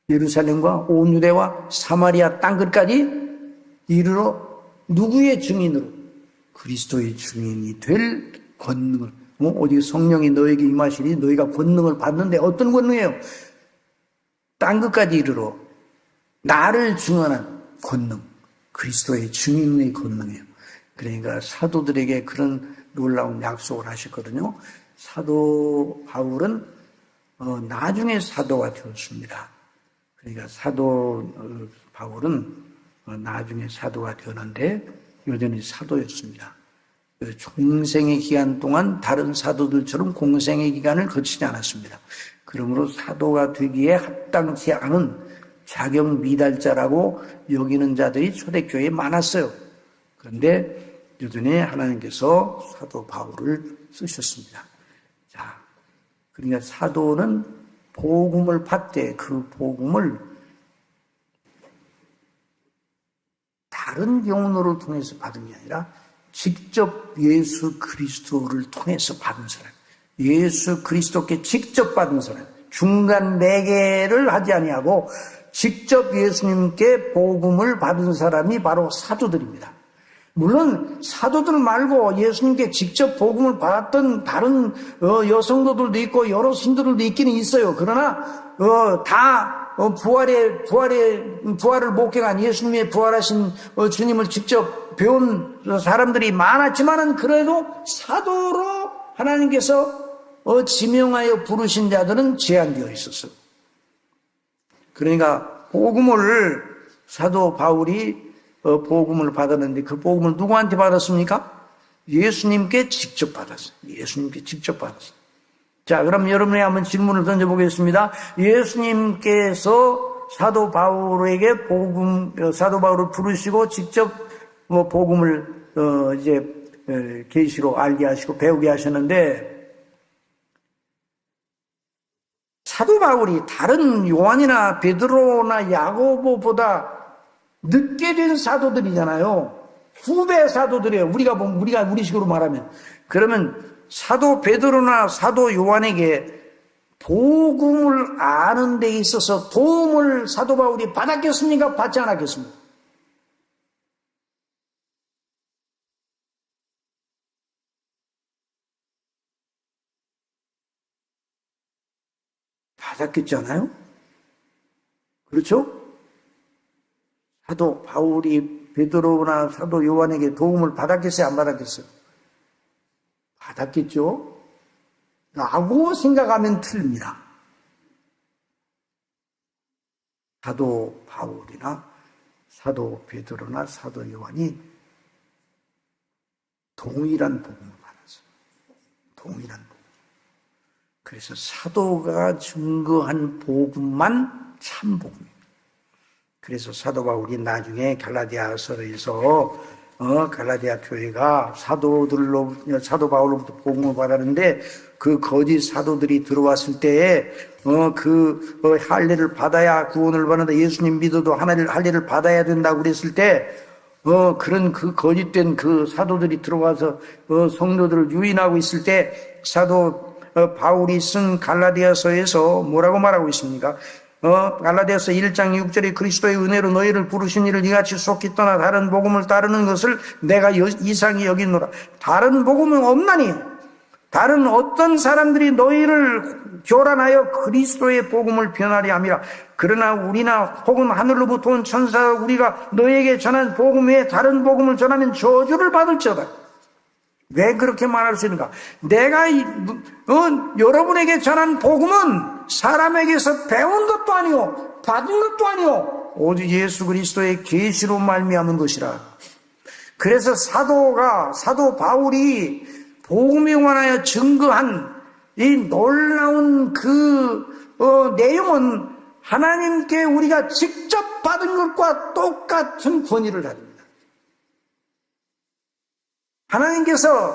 예루살렘과 온 유대와 사마리아 땅끝까지 이르러 누구의 증인으로? 그리스도의 증인이 될 권능을. 오직 성령이 너에게 임하시니 너희가 권능을 받는데 어떤 권능이에요? 땅끝까지 이르러 나를 증언한 권능. 그리스도의 증인의 권능이에요. 그러니까 사도들에게 그런 놀라운 약속을 하셨거든요. 사도 바울은 나중에 사도가 되었습니다. 그러니까 사도 바울은 나중에 사도가 되었는데 여전히 사도였습니다. 중생의 기간 동안 다른 사도들처럼 공생의 기간을 거치지 않았습니다. 그러므로 사도가 되기에 합당치 않은 자격 미달자라고 여기는 자들이 초대교회에 많았어요. 그런데 여전히 하나님께서 사도 바울을 쓰셨습니다. 자, 그러니까 사도는 복음을 받되 그 복음을 다른 경로를 통해서 받은 게 아니라 직접 예수 그리스도를 통해서 받은 사람, 예수 그리스도께 직접 받은 사람, 중간 매개를 하지 아니하고 직접 예수님께 복음을 받은 사람이 바로 사도들입니다. 물론 사도들 말고 예수님께 직접 복음을 받았던 다른 여성도들도 있고 여러 신도들도 있기는 있어요. 그러나 다 부활을 목격한 예수님의 부활하신 주님을 직접 배운 사람들이 많았지만은 그래도 사도로 하나님께서 지명하여 부르신 자들은 제한되어 있었어요. 그러니까 복음을 사도 바울이 복음을 받았는데 그 복음을 누구한테 받았습니까? 예수님께 직접 받았어요. 예수님께 직접 받았어요. 자, 그럼 여러분이 한번 질문을 던져보겠습니다. 예수님께서 사도 바울에게 사도 바울을 부르시고 직접 복음을 계시로 알게 하시고 배우게 하셨는데 사도 바울이 다른 요한이나 베드로나 야고보보다 늦게 된 사도들이잖아요. 후배 사도들이에요. 우리식으로 말하면. 그러면 사도 베드로나 사도 요한에게 복음을 아는 데 있어서 도움을 사도 바울이 받았겠습니까? 받지 않았겠습니까? 받았겠잖아요? 그렇죠? 사도 바울이 베드로나 사도 요한에게 도움을 받았겠어요? 안 받았겠어요? 받았겠죠? 라고 생각하면 틀립니다. 사도 바울이나 사도 베드로나 사도 요한이 동일한 복음을 받았어요. 동일한 복음. 그래서 사도가 증거한 복음만 참 복음입니다. 그래서 사도 바울이 나중에 갈라디아서에서 갈라디아 교회가 사도 바울로부터 복음을 받았는데 그 거짓 사도들이 들어왔을 때에 할례를 받아야 구원을 받는다. 예수님 믿어도 할례를 받아야 된다고 그랬을 때 그런 그 거짓된 그 사도들이 들어와서 성도들을 유인하고 있을 때 사도 바울이 쓴 갈라디아서에서 뭐라고 말하고 있습니까? 갈라디아서 1장 6절에 그리스도의 은혜로 너희를 부르신 이를 이같이 속히 떠나 다른 복음을 따르는 것을 내가 이상히 여기노라. 다른 복음은 없나니 다른 어떤 사람들이 너희를 교란하여 그리스도의 복음을 변하려 함이라. 그러나 우리나 혹은 하늘로부터 온 천사가 우리가 너희에게 전한 복음 외에 다른 복음을 전하면 저주를 받을지어다. 왜 그렇게 말할 수 있는가? 내가 여러분에게 전한 복음은 사람에게서 배운 것도 아니오 받은 것도 아니오 오직 예수 그리스도의 계시로 말미암은 것이라. 그래서 사도 바울이 복음에 관하여 증거한 이 놀라운 내용은 하나님께 우리가 직접 받은 것과 똑같은 권위를 가집니다.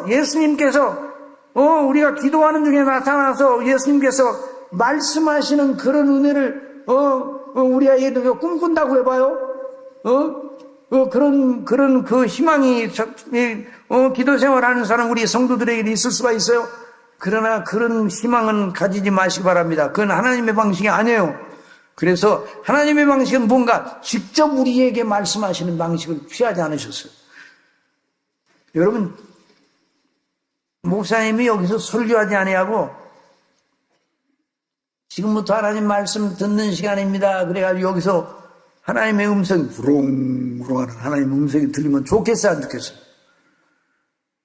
예수님께서 우리가 기도하는 중에 나타나서 예수님께서 말씀하시는 그런 은혜를 우리가 꿈꾼다고 해봐요. 그런 그 희망이 기도 생활하는 사람 우리 성도들에게 있을 수가 있어요. 그러나 그런 희망은 가지지 마시기 바랍니다. 그건 하나님의 방식이 아니에요. 그래서 하나님의 방식은 뭔가 직접 우리에게 말씀하시는 방식을 취하지 않으셨어요. 여러분, 목사님이 여기서 설교하지 아니하고 지금부터 하나님 말씀 듣는 시간입니다. 그래가지고 여기서 하나님의 음성이 부렁부렁하는 하나님의 음성이 들리면 좋겠어요, 안 좋겠어요?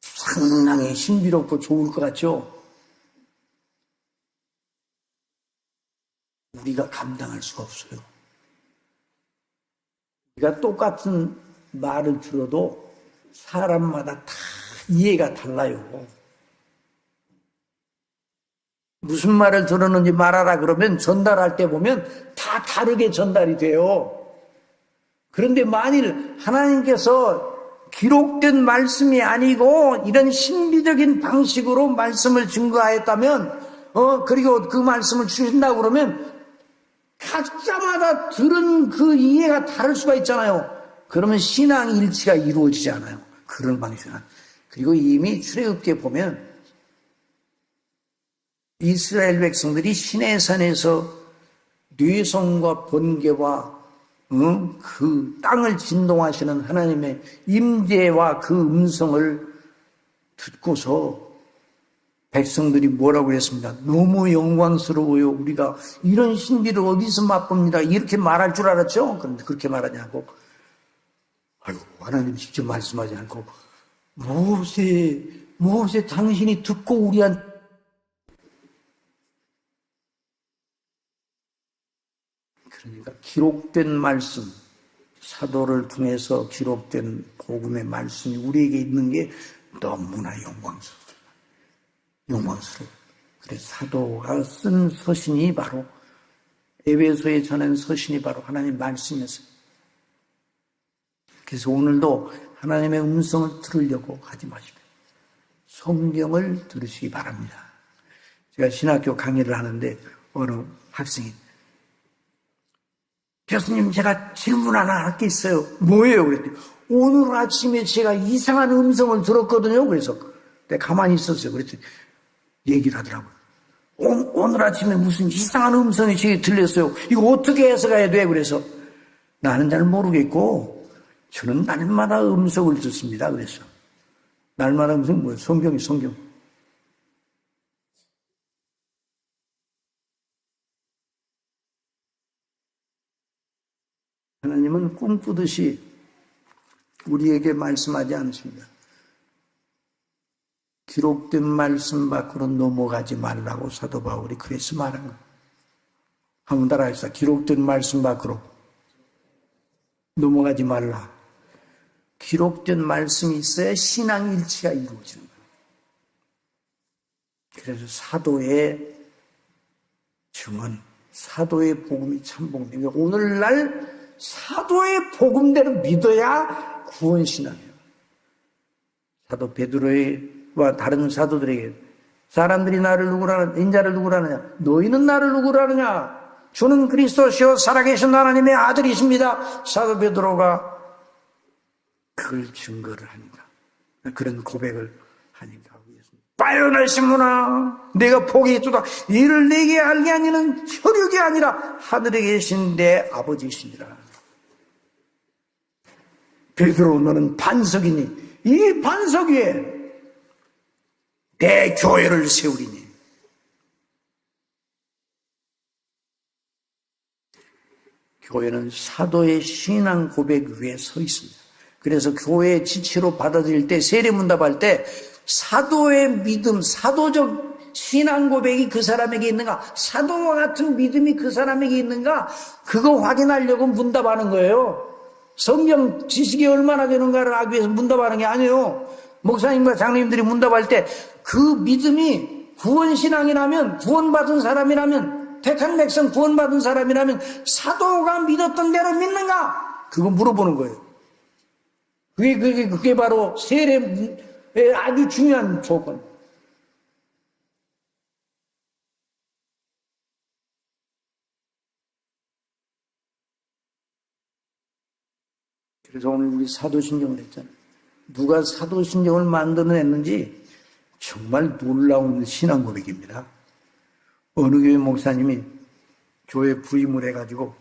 상당히 신비롭고 좋을 것 같죠? 우리가 감당할 수가 없어요. 우리가 똑같은 말을 들어도 사람마다 다 이해가 달라요. 무슨 말을 들었는지 말하라 그러면 전달할 때 보면 다 다르게 전달이 돼요. 그런데 만일 하나님께서 기록된 말씀이 아니고 이런 신비적인 방식으로 말씀을 증거하였다면 그리고 그 말씀을 주신다고 그러면 각자마다 들은 그 이해가 다를 수가 있잖아요. 그러면 신앙 일치가 이루어지지 않아요. 그런 방식은. 그리고 이미 출애굽기에 보면 이스라엘 백성들이 시내산에서 뇌성과 번개와 그 땅을 진동하시는 하나님의 임재와 그 음성을 듣고서 백성들이 뭐라고 했습니다. 너무 영광스러워요. 우리가 이런 신비를 어디서 맛봅니다. 이렇게 말할 줄 알았죠. 그런데 그렇게 말하지 않고 하나님 직접 말씀하지 않고 모세 당신이 듣고 우리한테 그러니까 기록된 말씀, 사도를 통해서 기록된 복음의 말씀이 우리에게 있는 게 너무나 영광스러워. 그래서 사도가 쓴 서신이 바로 에베소에 전한 서신이 바로 하나님 말씀이었어요. 그래서 오늘도 하나님의 음성을 들으려고 하지 마시고 성경을 들으시기 바랍니다. 제가 신학교 강의를 하는데 어느 학생이 교수님 제가 질문 하나 할 게 있어요. 뭐예요? 그랬더니 오늘 아침에 제가 이상한 음성을 들었거든요. 그래서 내가 가만히 있었어요. 그랬더니 얘기를 하더라고요. 오늘 아침에 무슨 이상한 음성이 제게 들렸어요. 이거 어떻게 해석해야 돼? 그래서 나는 잘 모르겠고 저는 날마다 음성을 듣습니다. 그래서 날마다 음성 뭐예요? 성경. 하나님은 꿈꾸듯이 우리에게 말씀하지 않으십니다. 기록된 말씀 밖으로 넘어가지 말라고 사도 바울이 그래서 말한 거예요. 한번 따라합시다. 기록된 말씀 밖으로 넘어가지 말라. 기록된 말씀이 있어야 신앙 일치가 이루어지는 거예요. 그래서 사도의 증언, 사도의 복음이 참 복음이에요. 오늘날 사도의 복음대로 믿어야 구원신앙이에요. 사도 베드로와 다른 사도들에게 사람들이 나를 누구라는 인자를 누구라느냐? 너희는 나를 누구라느냐? 주는 그리스도시요 살아계신 하나님의 아들이십니다. 사도 베드로가 그걸 증거를 하니까, 그런 고백을 하니까 빠요날 신문아 내가 복이 있도다. 이를 내게 알게 하니는 혈육이 아니라 하늘에 계신 내 아버지이시니라. 베드로 너는 반석이니 이 반석 위에 내 교회를 세우리니. 교회는 사도의 신앙 고백 위에 서 있습니다. 그래서 교회의 지체로 받아들일 때, 세례문답할 때 사도의 믿음, 사도적 신앙 고백이 그 사람에게 있는가, 사도와 같은 믿음이 그 사람에게 있는가, 그거 확인하려고 문답하는 거예요. 성경 지식이 얼마나 되는가를 알기 위해서 문답하는 게 아니에요. 목사님과 장로님들이 문답할 때 그 믿음이 구원신앙이라면, 구원받은 사람이라면, 택한 백성 구원받은 사람이라면 사도가 믿었던 대로 믿는가? 그거 물어보는 거예요. 그게 바로 세례의 아주 중요한 조건. 그래서 오늘 우리 사도신경을 했잖아요. 누가 사도신경을 만들어냈는지 정말 놀라운 신앙 고백입니다. 어느 교회 목사님이 교회 부임을 해가지고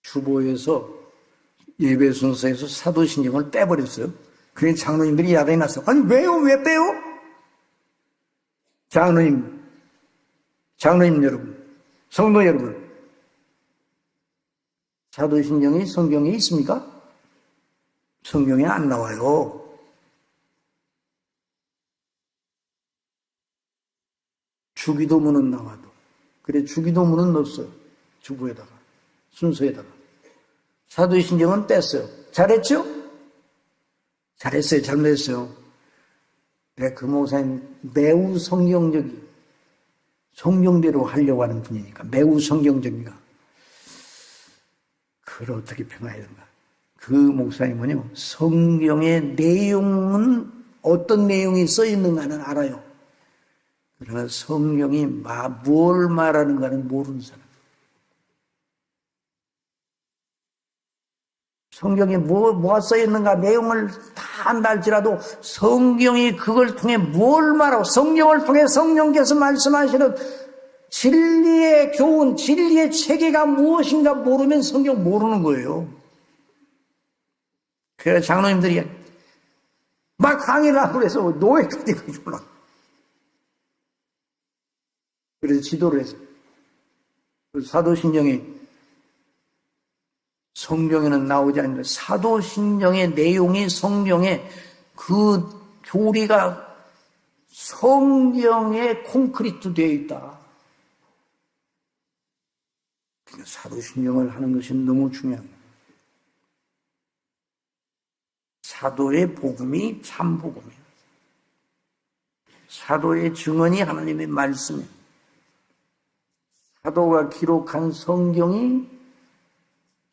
주보에서 예배 순서에서 사도신경을 빼버렸어요. 그래 장로님들이 야단이 났어요. 아니 왜요? 왜 빼요? 장로님 여러분, 성도 여러분, 사도신경이 성경에 있습니까? 성경에 안 나와요. 주기도문은 나와도. 그래 주기도문은 넣었어요. 주보에다가, 순서에다가. 사도신경은 뺐어요. 잘했죠? 잘했어요? 잘못했어요? 네, 그 목사님 매우 성경대로 하려고 하는 분이니까, 매우 성경적인가. 그걸 어떻게 평가해야 되는가. 그 목사님은요, 성경의 내용은 어떤 내용이 써 있는가는 알아요. 그러나 성경이 뭘 말하는가는 모르는 사람. 성경에 뭐가 써 있는가 내용을 다 안다 할지라도 성경이 그걸 통해 뭘 말하고, 성경을 통해 성령께서 말씀하시는 진리의 교훈, 진리의 체계가 무엇인가 모르면 성경 모르는 거예요. 그래서 장로님들이 막 강의를 하고 그래서 노예까지 가지고 그래서 지도를 했어요. 사도신경이 성경에는 나오지 않는데 사도신경의 내용이 성경에 그 교리가 성경에 콘크리트 되어 있다. 그러니까 사도신경을 하는 것이 너무 중요합니다. 사도의 복음이 참 복음이에요. 사도의 증언이 하나님의 말씀이에요. 사도가 기록한 성경이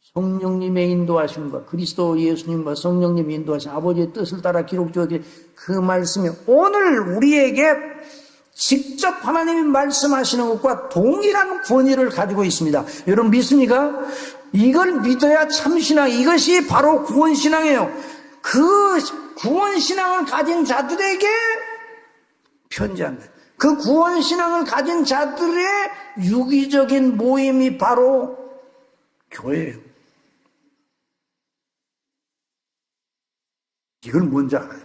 성령님의 인도하심과 그리스도 예수님과 성령님의 인도하심, 아버지의 뜻을 따라 기록되었기에 그 말씀이 오늘 우리에게 직접 하나님이 말씀하시는 것과 동일한 권위를 가지고 있습니다. 여러분 믿습니까? 이걸 믿어야 참신앙, 이것이 바로 구원신앙이에요. 그 구원신앙을 가진 자들에게 편지한다. 그 구원신앙을 가진 자들의 유기적인 모임이 바로 교회예요. 이걸 뭔지 알아요?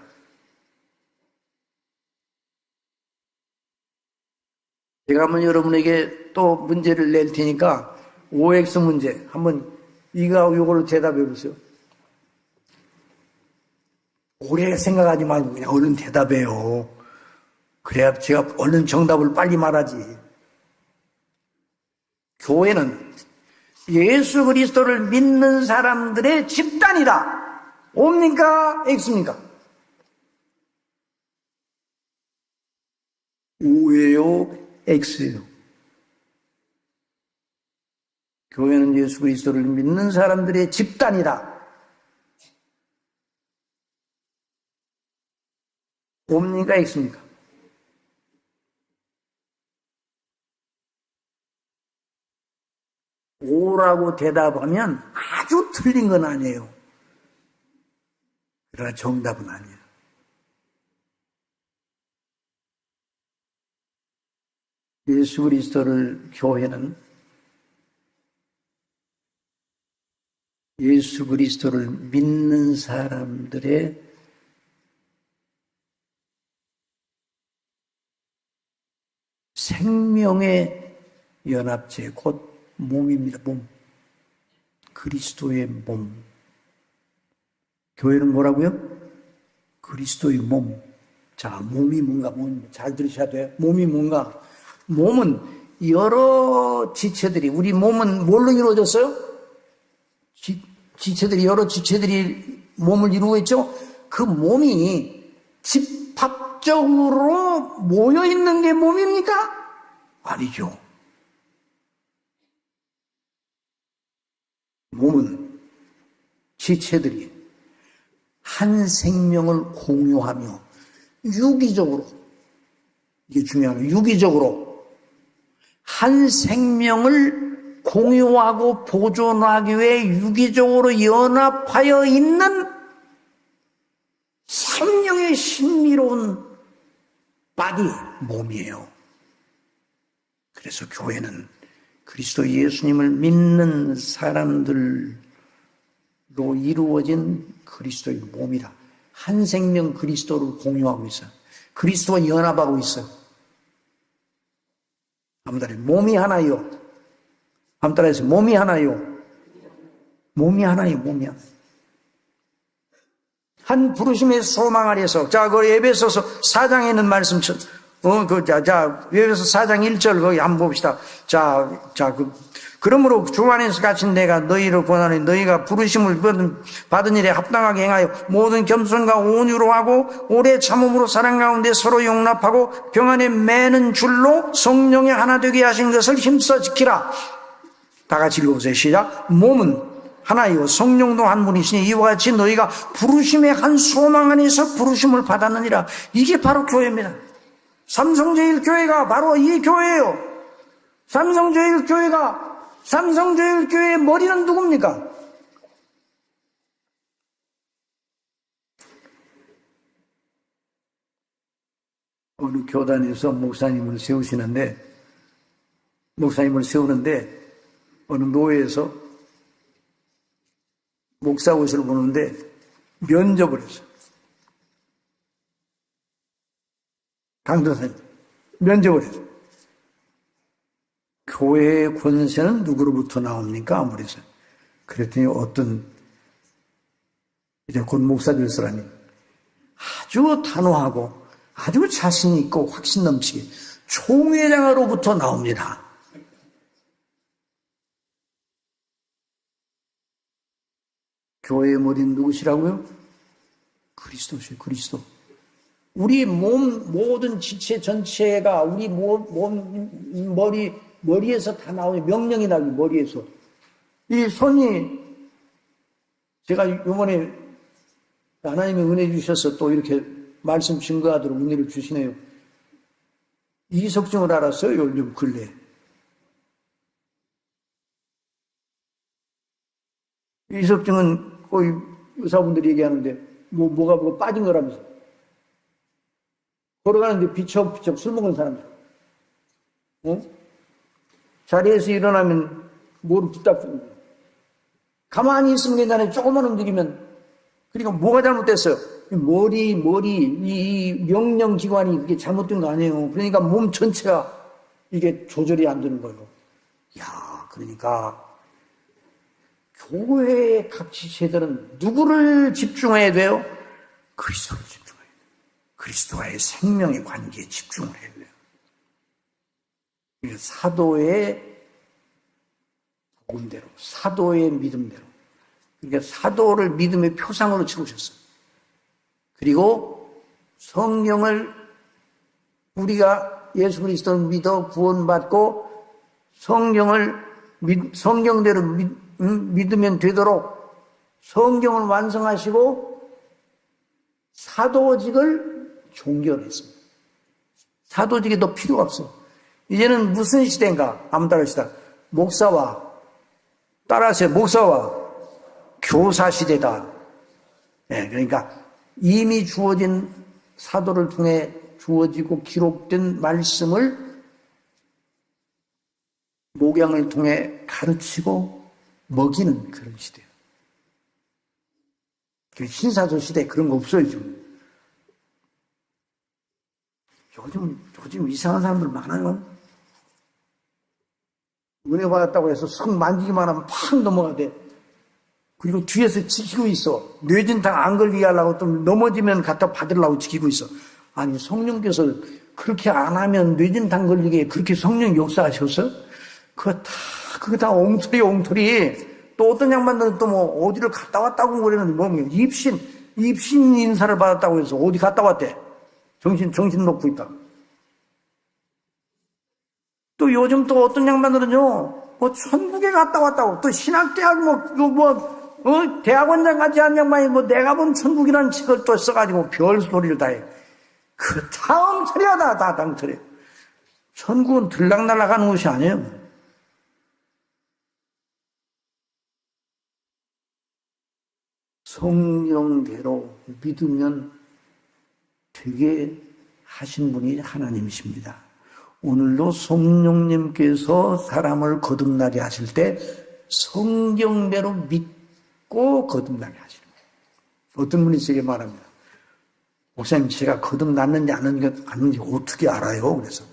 제가 한번 여러분에게 또 문제를 낼 테니까 OX 문제 한번 이거로 대답해 보세요. 오래 생각하지 말고 그냥 얼른 대답해요. 그래야 제가 얼른 정답을 빨리 말하지. 교회는 예수 그리스도를 믿는 사람들의 집단이다. O입니까? X입니까? O예요? X예요? 교회는 예수 그리스도를 믿는 사람들의 집단이다. 옵니까 있습니까? 오라고 대답하면 아주 틀린 건 아니에요. 그러나 정답은 아니에요. 예수 그리스도를 교회는 예수 그리스도를 믿는 사람들의 생명의 연합체, 곧 몸입니다. 몸. 그리스도의 몸. 교회는 뭐라고요? 그리스도의 몸. 자, 몸이 뭔가, 잘 들으셔야 돼요. 몸이 뭔가. 몸은 여러 지체들이, 우리 몸은 뭘로 이루어졌어요? 지체들이, 여러 지체들이 몸을 이루고 있죠? 그 몸이 집합적으로 모여있는 게 몸입니까? 아니죠. 몸은 지체들이 한 생명을 공유하며 유기적으로, 이게 중요한 거예요. 유기적으로 한 생명을 공유하고 보존하기 위해 유기적으로 연합하여 있는 생명의 신비로운 바디, 몸이에요. 그래서 교회는 그리스도 예수님을 믿는 사람들로 이루어진 그리스도의 몸이라. 한 생명 그리스도를 공유하고 있어요. 그리스도와 연합하고 있어요. 아무튼 몸이 하나요. 한번 따라해서 몸이 하나요. 몸이 하나요. 몸이 하나. 한 부르심의 소망 아래서, 자, 그 에베소서 4장에 있는 말씀처럼, 에베소 4장 1절 거기 한번 봅시다. 그러므로 주 안에서 갇힌 내가 너희를 권하니 너희가 부르심을 받은 일에 합당하게 행하여 모든 겸손과 온유로 하고 오래 참음으로 사랑 가운데 서로 용납하고 병안에 매는 줄로 성령의 하나 되게 하신 것을 힘써 지키라. 다 같이 읽어보세요. 시작. 몸은 하나이요 성령도 한 분이시니 이와 같이 너희가 부르심의 한 소망 안에서 부르심을 받았느니라. 이게 바로 교회입니다. 삼성제일교회가 바로 이 교회예요. 삼성제일교회의 머리는 누굽니까? 어느 교단에서 목사님을 세우는데 어느 노회에서 목사 옷을 보는데 면접을 했어요. 강도사님 면접을 했어요. 교회의 권세는 누구로부터 나옵니까? 아무래서 그랬더니 어떤 이제 곧 목사 될 사람이 아주 단호하고 아주 자신 있고 확신 넘치게 총회장으로부터 나옵니다. 교회의 머리는 누구시라고요? 그리스도시요. 그리스도. 우리 몸 모든 지체 전체가 우리 몸 머리에서 다 나오는 명령이 나기 머리에서. 이 손이 제가 이번에 하나님의 은혜 주셔서 또 이렇게 말씀 증거하도록 은혜를 주시네요. 이석증을 알았어요. 요즘 근래. 이석증은 거의 의사분들이 얘기하는데 뭐가 빠진 거라면서. 걸어가는데 비척비척 술 먹는 사람들. 자리에서 일어나면 뭐를 붙잡고 가만히 있으면 괜찮아요. 조금만 움직이면. 그러니까 뭐가 잘못됐어요? 머리 이 명령기관이 이게 잘못된 거 아니에요. 그러니까 몸 전체가 이게 조절이 안 되는 거예요. 그러니까 교회의 각 지체들은 누구를 집중해야 돼요? 그리스도를 집중해야 돼요. 그리스도와의 생명의 관계에 집중을 해야 돼요. 사도의 복음대로, 사도의 믿음대로. 그러니까 사도를 믿음의 표상으로 채우셨어요. 그리고 성경을 우리가 예수 그리스도를 믿어 구원받고 성경대로 믿으면 되도록 성경을 완성하시고 사도직을 종결했습니다. 사도직에도 필요가 없어요. 이제는 무슨 시대인가? 한번 따라합시다. 목사와, 따라하세요. 목사와 교사 시대다. 네, 그러니까 이미 주어진 사도를 통해 주어지고 기록된 말씀을 목양을 통해 가르치고 먹이는 그런 시대예요. 신사도 시대 그런 거 없어요, 지금. 요즘 이상한 사람들 많아요. 은혜 받았다고 해서 성 만지기만 하면 팍 넘어가 돼. 그리고 뒤에서 지키고 있어. 뇌진탕 안 걸리게 하려고 또 넘어지면 갖다 받으려고 지키고 있어. 아니, 성령께서 그렇게 안 하면 뇌진탕 걸리게 그렇게 성령 역사하셨어요? 그거 다 엉터리. 또 어떤 양반들은 또 뭐 어디를 갔다 왔다고 그러면 뭐 입신 인사를 받았다고 해서 어디 갔다 왔대. 정신 놓고 있다. 또 요즘 또 어떤 양반들은요, 뭐 천국에 갔다 왔다고, 또 신학대학 대학원장 가지 않은 양반이 뭐 내가 본 천국이라는 책을 또 써가지고 별 소리를 다 해. 다 엉터리야, 다 엉터리. 천국은 들락날락하는 곳이 아니에요. 성령대로 믿으면 되게 하신 분이 하나님이십니다. 오늘도 성령님께서 사람을 거듭나게 하실 때 성경대로 믿고 거듭나게 하시는 거예요. 어떤 분이 제게 말합니다. 목사님, 제가 거듭났는지 안 났는지 어떻게 알아요? 그래서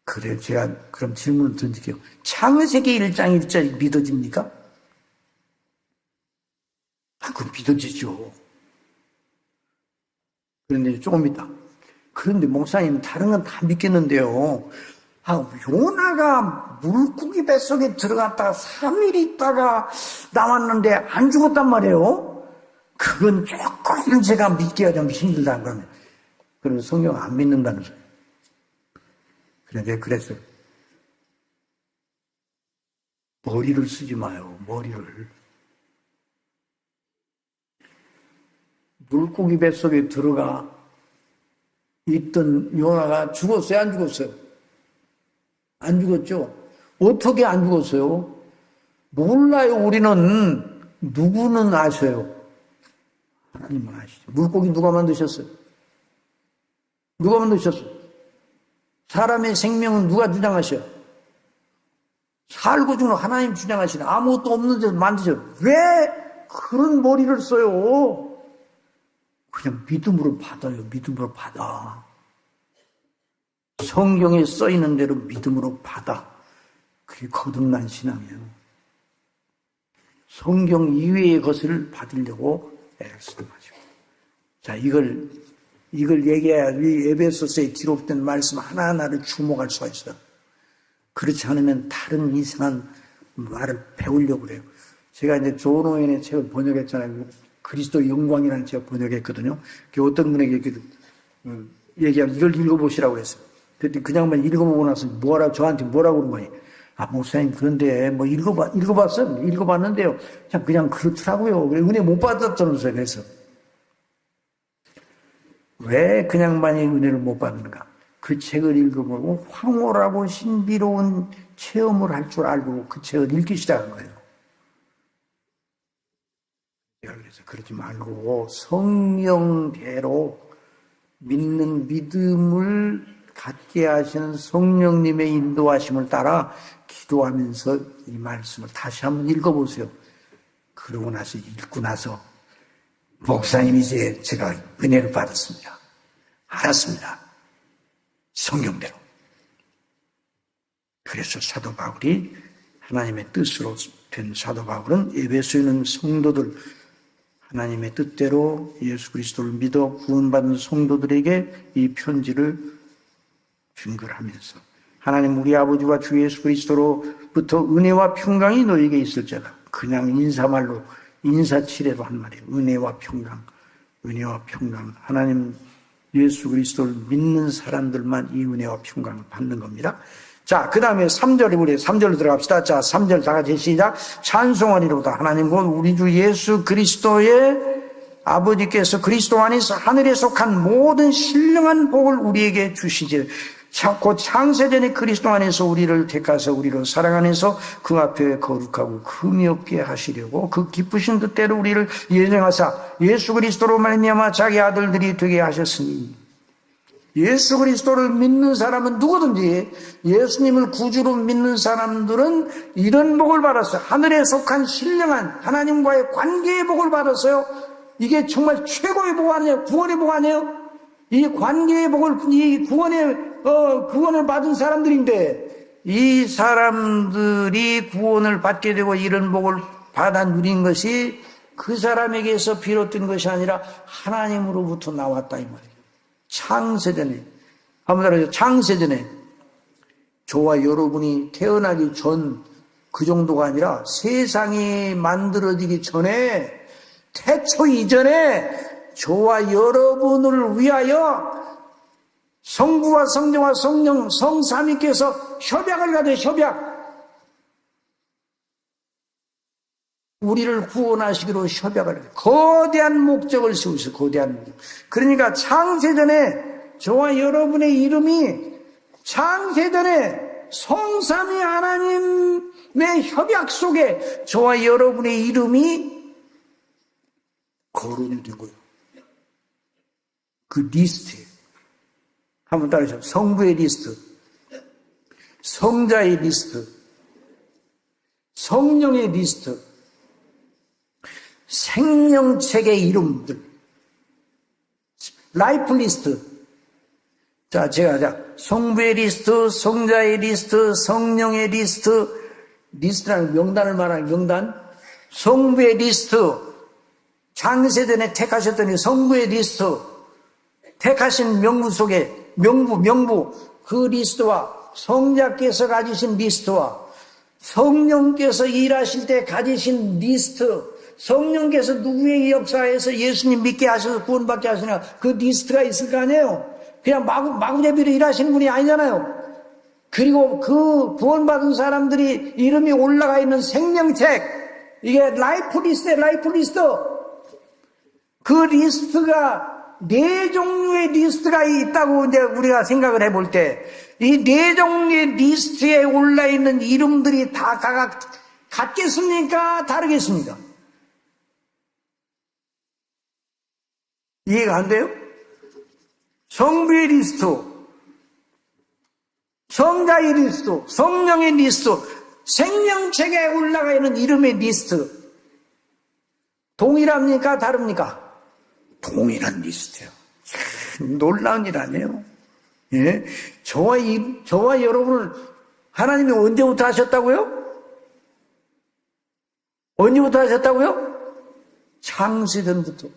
그래, 제가 그럼 질문을 던질게요. 창세기 1장 1절 믿어집니까? 그건 믿어지죠. 그런데 조금 있다. 그런데 목사님, 다른 건 다 믿겠는데요. 요나가 물고기 뱃속에 들어갔다가 3일 있다가 나왔는데 안 죽었단 말이에요. 그건 조금 제가 믿기가 좀 힘들다 그러면. 그럼 성경 안 믿는다는 소리예요. 그런데 그래서 머리를 쓰지 마요. 머리를. 물고기 뱃속에 들어가 있던 요나가 죽었어요? 안 죽었어요? 안 죽었죠? 어떻게 안 죽었어요? 몰라요. 우리는. 누구는 아셔요? 하나님은 아시죠. 물고기 누가 만드셨어요? 누가 만드셨어요? 사람의 생명은 누가 주장하셔요? 살고 죽는 하나님 주장하시네. 아무것도 없는 데서 만드셔요. 왜 그런 머리를 써요? 그냥 믿음으로 받아요. 믿음으로 받아. 성경에 써있는 대로 믿음으로 받아. 그게 거듭난 신앙이에요. 성경 이외의 것을 받으려고 애를 쓰지 마시고. 자, 이걸 얘기해야 이 에베소서에 기록된 말씀 하나하나를 주목할 수가 있어요. 그렇지 않으면 다른 이상한 말을 배우려고 그래요. 제가 이제 존 오웬의 책을 번역했잖아요. 그리스도 영광이라는 책을 번역했거든요. 어떤 분에게 얘기하면 이걸 읽어보시라고 그랬어요. 그때 그 양반 읽어보고 나서 저한테 뭐라고 그런 거예요. 목사님, 그런데 뭐 읽어봤어요? 읽어봤는데요. 그냥 그렇더라고요. 은혜 못 받았다면서요. 그래서. 왜 그 양반이 은혜를 못 받는가? 그 책을 읽어보고 황홀하고 신비로운 체험을 할 줄 알고 그 책을 읽기 시작한 거예요. 그래서 그러지 말고 성령대로 믿는 믿음을 갖게 하시는 성령님의 인도하심을 따라 기도하면서 이 말씀을 다시 한번 읽어보세요. 그러고 나서 읽고 나서 목사님, 이제 제가 은혜를 받았습니다. 알았습니다. 성령대로. 그래서 사도 바울이 하나님의 뜻으로 된 사도 바울은 에베소에 있는 성도들, 하나님의 뜻대로 예수 그리스도를 믿어 구원받은 성도들에게 이 편지를 증거하면서 하나님 우리 아버지와 주 예수 그리스도로부터 은혜와 평강이 너에게 있을지어다. 그냥 인사말로 인사치레로 한 말이에요. 은혜와 평강, 은혜와 평강. 하나님 예수 그리스도를 믿는 사람들만 이 은혜와 평강을 받는 겁니다. 자, 그 다음에 3절에 우리 3절로 들어갑시다. 자, 3절 다 같이 시작. 찬송하리로다. 하나님 곧 우리 주 예수 그리스도의 아버지께서 그리스도 안에서 하늘에 속한 모든 신령한 복을 우리에게 주시지. 곧 창세전에 그리스도 안에서 우리를 택하사 우리로 사랑 안에서 그 앞에 거룩하고 흠이 없게 하시려고 그 기쁘신 뜻대로 우리를 예정하사 예수 그리스도로 말미암아 자기 아들들이 되게 하셨으니. 예수 그리스도를 믿는 사람은 누구든지, 예수님을 구주로 믿는 사람들은 이런 복을 받았어요. 하늘에 속한 신령한 하나님과의 관계의 복을 받았어요. 이게 정말 최고의 복 아니에요? 구원의 복 아니에요? 이 관계의 복을, 이 구원을 받은 사람들인데, 이 사람들이 구원을 받게 되고 이런 복을 받아 누린 것이 그 사람에게서 비롯된 것이 아니라 하나님으로부터 나왔다, 이 말이에요. 창세전에, 한번 따라서 창세전에 저와 여러분이 태어나기 전 그 정도가 아니라 세상이 만들어지기 전에, 태초 이전에 저와 여러분을 위하여 성부와 성자와 성령 성삼위께서 협약을 가져 협약, 우리를 구원하시기로 협약을 해요. 거대한 목적을 세우셨어요. 거대한 목적. 그러니까 창세전에 저와 여러분의 이름이, 창세전에 성삼위 하나님의 협약 속에 저와 여러분의 이름이 거론이 된 거예요. 그 리스트에 한번 따라하시죠. 성부의 리스트, 성자의 리스트, 성령의 리스트, 생명책의 이름들, 라이프 리스트. 자, 성부의 리스트, 성자의 리스트, 성령의 리스트, 리스트라는 명단을 말하는 명단, 성부의 리스트, 창세전에 택하셨더니 성부의 리스트, 택하신 명부 속에 명부 그 리스트와 성자께서 가지신 리스트와 성령께서 일하실 때 가지신 리스트, 성령께서 누구의 역사에서 예수님 믿게 하셔서 구원받게 하시냐, 그 리스트가 있을 거 아니에요. 그냥 마구잡이로 일하시는 분이 아니잖아요. 그리고 그 구원받은 사람들이 이름이 올라가 있는 생명책, 이게 라이프 리스트예요. 라이프 리스트. 그 리스트가 네 종류의 리스트가 있다고 이제 우리가 생각을 해볼 때, 이 네 종류의 리스트에 올라 있는 이름들이 다 각각 같겠습니까? 다르겠습니까? 이해가 안 돼요? 성부의 리스트, 성자의 리스트, 성령의 리스트, 생명책에 올라가 있는 이름의 리스트, 동일합니까? 다릅니까? 동일한 리스트예요. 놀라운 일 아니에요? 예? 저와 여러분을 하나님이 언제부터 하셨다고요? 언제부터 하셨다고요? 창세전부터.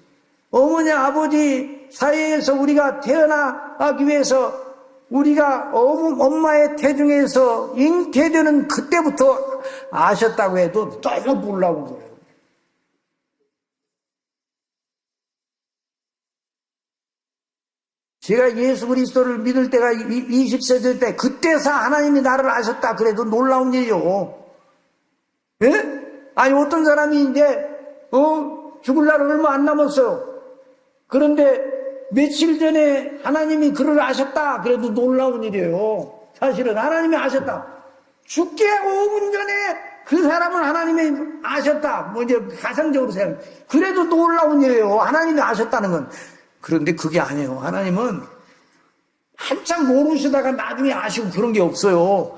어머니 아버지 사이에서 우리가 태어나기 위해서 우리가 엄마의 태중에서 잉태되는 그때부터 아셨다고 해도 너무 놀라운 거예요. 제가 예수 그리스도를 믿을 때가 20세 될 때, 그때서 하나님이 나를 아셨다 그래도 놀라운 일이요. 예? 아니 어떤 사람이 이제 죽을 날 얼마 안 남았어요. 그런데 며칠 전에 하나님이 그를 아셨다 그래도 놀라운 일이에요. 사실은 하나님이 아셨다. 죽기 5분 전에 그 사람을 하나님이 아셨다. 뭐 이제 가상적으로 생각해. 그래도 놀라운 일이에요. 하나님이 아셨다는 건. 그런데 그게 아니에요. 하나님은 한참 모르시다가 나중에 아시고 그런 게 없어요.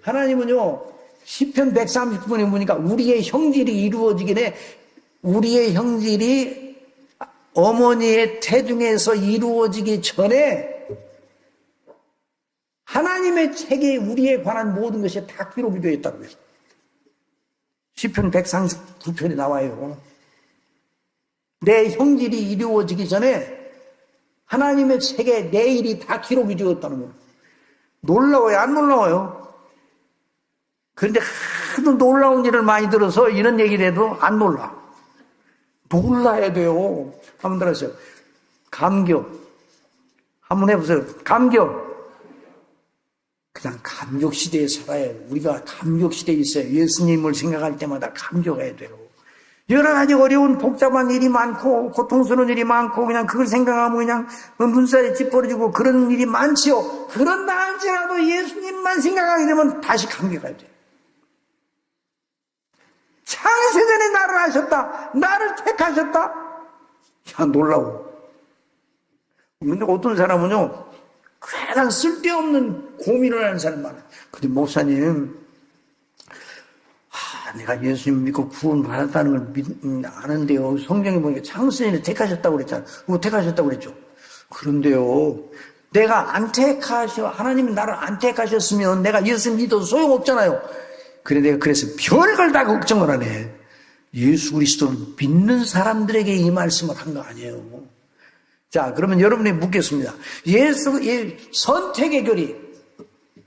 하나님은요, 시편 139편에 보니까 우리의 형질이 이루어지긴 해. 우리의 형질이 어머니의 태중에서 이루어지기 전에 하나님의 책에 우리에 관한 모든 것이 다 기록이 되어 있다고 해요. 시편 139편에 나와요. 내 형질이 이루어지기 전에 하나님의 책에 내 일이 다 기록이 되었다는 거예요. 놀라워요? 안 놀라워요? 그런데 하도 놀라운 일을 많이 들어서 이런 얘기를 해도 안 놀라. 놀라야 돼요. 한번 들어보세요. 감격. 한번 해보세요. 감격. 그냥 감격 시대에 살아야 해요. 우리가 감격 시대에 있어요. 예수님을 생각할 때마다 감격해야 돼요. 여러 가지 어려운 복잡한 일이 많고 고통스러운 일이 많고 그냥 그걸 생각하면 그냥 눈살이 찌푸려지고 그런 일이 많지요. 그런다 할지라도 예수님만 생각하게 되면 다시 감격해야 돼요. 창세전에 나를 하셨다. 나를 택하셨다. 야, 놀라워. 그런데 어떤 사람은요, 괜한 쓸데없는 고민을 하는 사람 많아요. 근데 목사님, 내가 예수님 믿고 구원 받았다는 걸 아는데요. 성경에 보니까 창세전에 택하셨다고 그랬잖아요. 그거 택하셨다고 그랬죠. 그런데요, 내가 하나님이 나를 안 택하셨으면 내가 예수님 믿어도 소용없잖아요. 그래, 내가 그래서 별걸 다 걱정을 하네. 예수 그리스도를 믿는 사람들에게 이 말씀을 한 거 아니에요. 자, 그러면 여러분이 묻겠습니다. 선택의 교리.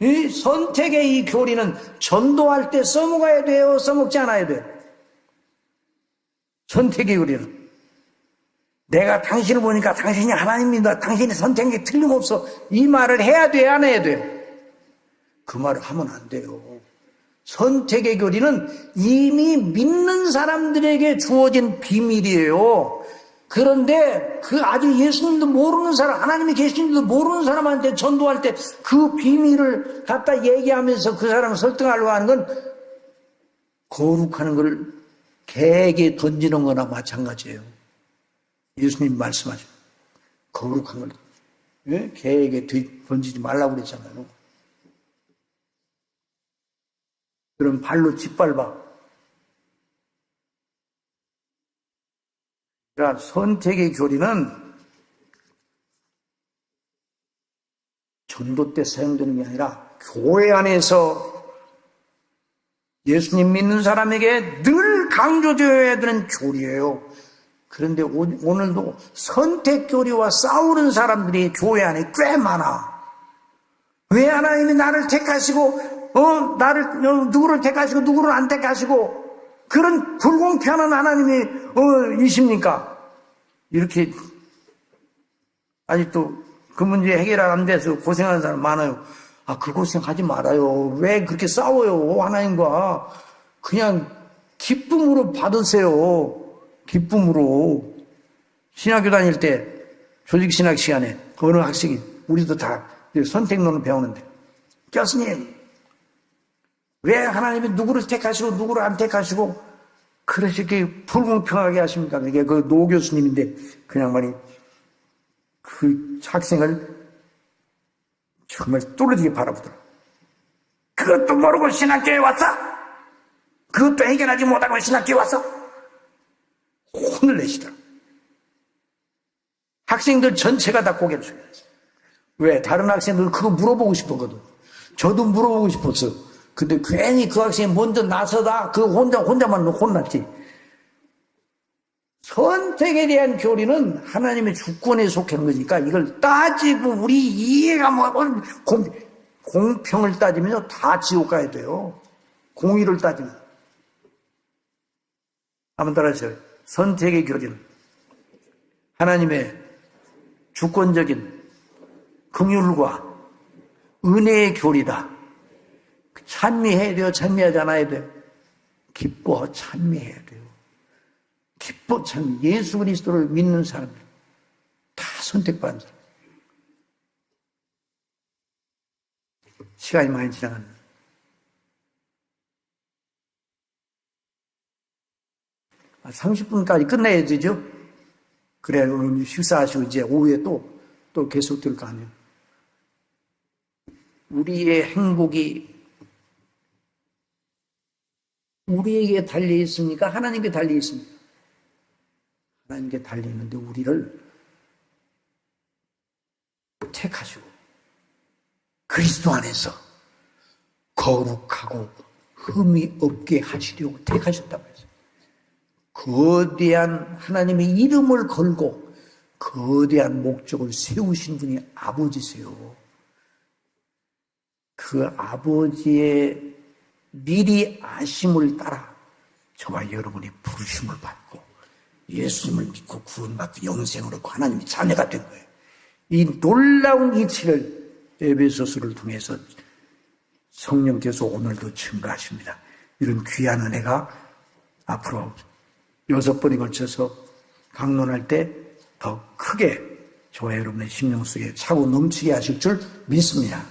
이 선택의 이 교리는 전도할 때 써먹어야 돼요? 써먹지 않아야 돼요? 선택의 교리는. 내가 당신을 보니까 당신이 하나님입니다. 당신이 선택한 게 틀림없어. 이 말을 해야 돼요? 안 해야 돼요? 그 말을 하면 안 돼요. 선택의 교리는 이미 믿는 사람들에게 주어진 비밀이에요. 그런데 그 아직 예수님도 모르는 사람, 하나님이 계신지도 모르는 사람한테 전도할 때 그 비밀을 갖다 얘기하면서 그 사람을 설득하려고 하는 건 거룩하는 걸 개에게 던지는 거나 마찬가지예요. 예수님 말씀하죠. 거룩한 걸 개에게 던지지 말라고 그랬잖아요. 그럼 발로 짓밟아. 그러니까 선택의 교리는 전도 때 사용되는 게 아니라 교회 안에서 예수님 믿는 사람에게 늘 강조되어야 되는 교리예요. 그런데 오늘도 선택 교리와 싸우는 사람들이 교회 안에 꽤 많아. 왜 하나님이 나를 택하시고 누구를 택하시고 누구를 안 택하시고 그런 불공평한 하나님이 이십니까? 이렇게 아직도 그 문제 해결 안 돼서 고생하는 사람 많아요. 그 고생하지 말아요. 왜 그렇게 싸워요? 하나님과 그냥 기쁨으로 받으세요. 기쁨으로. 신학교 다닐 때 조직신학 시간에 어느 학생이 우리도 다 선택론을 배우는데 교수님 왜 하나님이 누구를 택하시고 누구를 안 택하시고 그렇게 불공평하게 하십니까? 이게 그 노 교수님인데 그냥 말이 그 학생을 정말 뚫어지게 바라보더라. 그것도 모르고 신학교에 왔어? 그것도 해결하지 못하고 신학교에 왔어? 혼을 내시더라. 학생들 전체가 다 고개를 숙였어요. 왜? 다른 학생들 그거 물어보고 싶었거든. 저도 물어보고 싶었어. 근데 괜히 그 학생이 먼저 나서다 그 혼자만 혼났지. 선택에 대한 교리는 하나님의 주권에 속한 거니까 이걸 따지고 우리 이해가 공평을 따지면요 다 지옥 가야 돼요. 공의를 따지면. 한번 따라하세요. 선택의 교리는 하나님의 주권적인 긍휼과 은혜의 교리다. 찬미해야 돼요? 찬미하지 않아야 돼요? 기뻐 찬미해야 돼요. 기뻐 찬미. 예수 그리스도를 믿는 사람들 다 선택받은 사람. 시간이 많이 지나갔네. 아, 30분까지 끝내야 되죠? 그래야 오늘 식사하시고 이제 오후에 또 계속될 거 아니에요. 우리의 행복이 우리에게 달려 있습니까? 하나님께 달려 있습니까? 하나님께 달려 있는데 우리를 택하시고 그리스도 안에서 거룩하고 흠이 없게 하시려고 택하셨다고 했어요. 거대한 하나님의 이름을 걸고 거대한 목적을 세우신 분이 아버지세요. 그 아버지의 미리 아심을 따라 저와 여러분이 부르심을 받고 예수님을 믿고 구원받고 영생을 얻고 하나님의 자녀가 된 거예요. 이 놀라운 이치를 에베소서를 통해서 성령께서 오늘도 증거하십니다. 이런 귀한 은혜가 앞으로 6번에 걸쳐서 강론할 때 더 크게 저와 여러분의 심령 속에 차고 넘치게 하실 줄 믿습니다.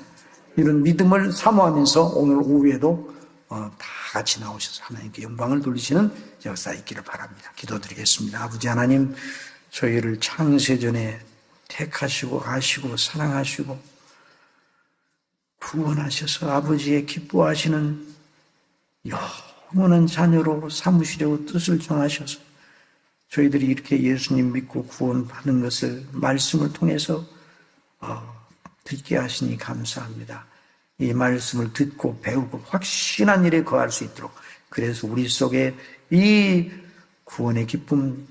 이런 믿음을 사모하면서 오늘 오후에도 다 같이 나오셔서 하나님께 영광을 돌리시는 역사 있기를 바랍니다. 기도드리겠습니다. 아버지 하나님, 저희를 창세전에 택하시고 아시고 사랑하시고 구원하셔서 아버지의 기뻐하시는 영원한 자녀로 삼으시려고 뜻을 정하셔서 저희들이 이렇게 예수님 믿고 구원받는 것을 말씀을 통해서 듣게 하시니 감사합니다. 이 말씀을 듣고 배우고 확신한 일에 거할 수 있도록, 그래서 우리 속에 이 구원의 기쁨,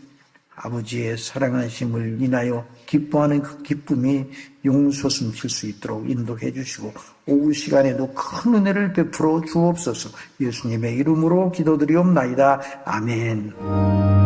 아버지의 사랑하심을 인하여 기뻐하는 그 기쁨이 용솟음 칠 수 있도록 인도해 주시고, 오후 시간에도 큰 은혜를 베풀어 주옵소서. 예수님의 이름으로 기도드리옵나이다. 아멘.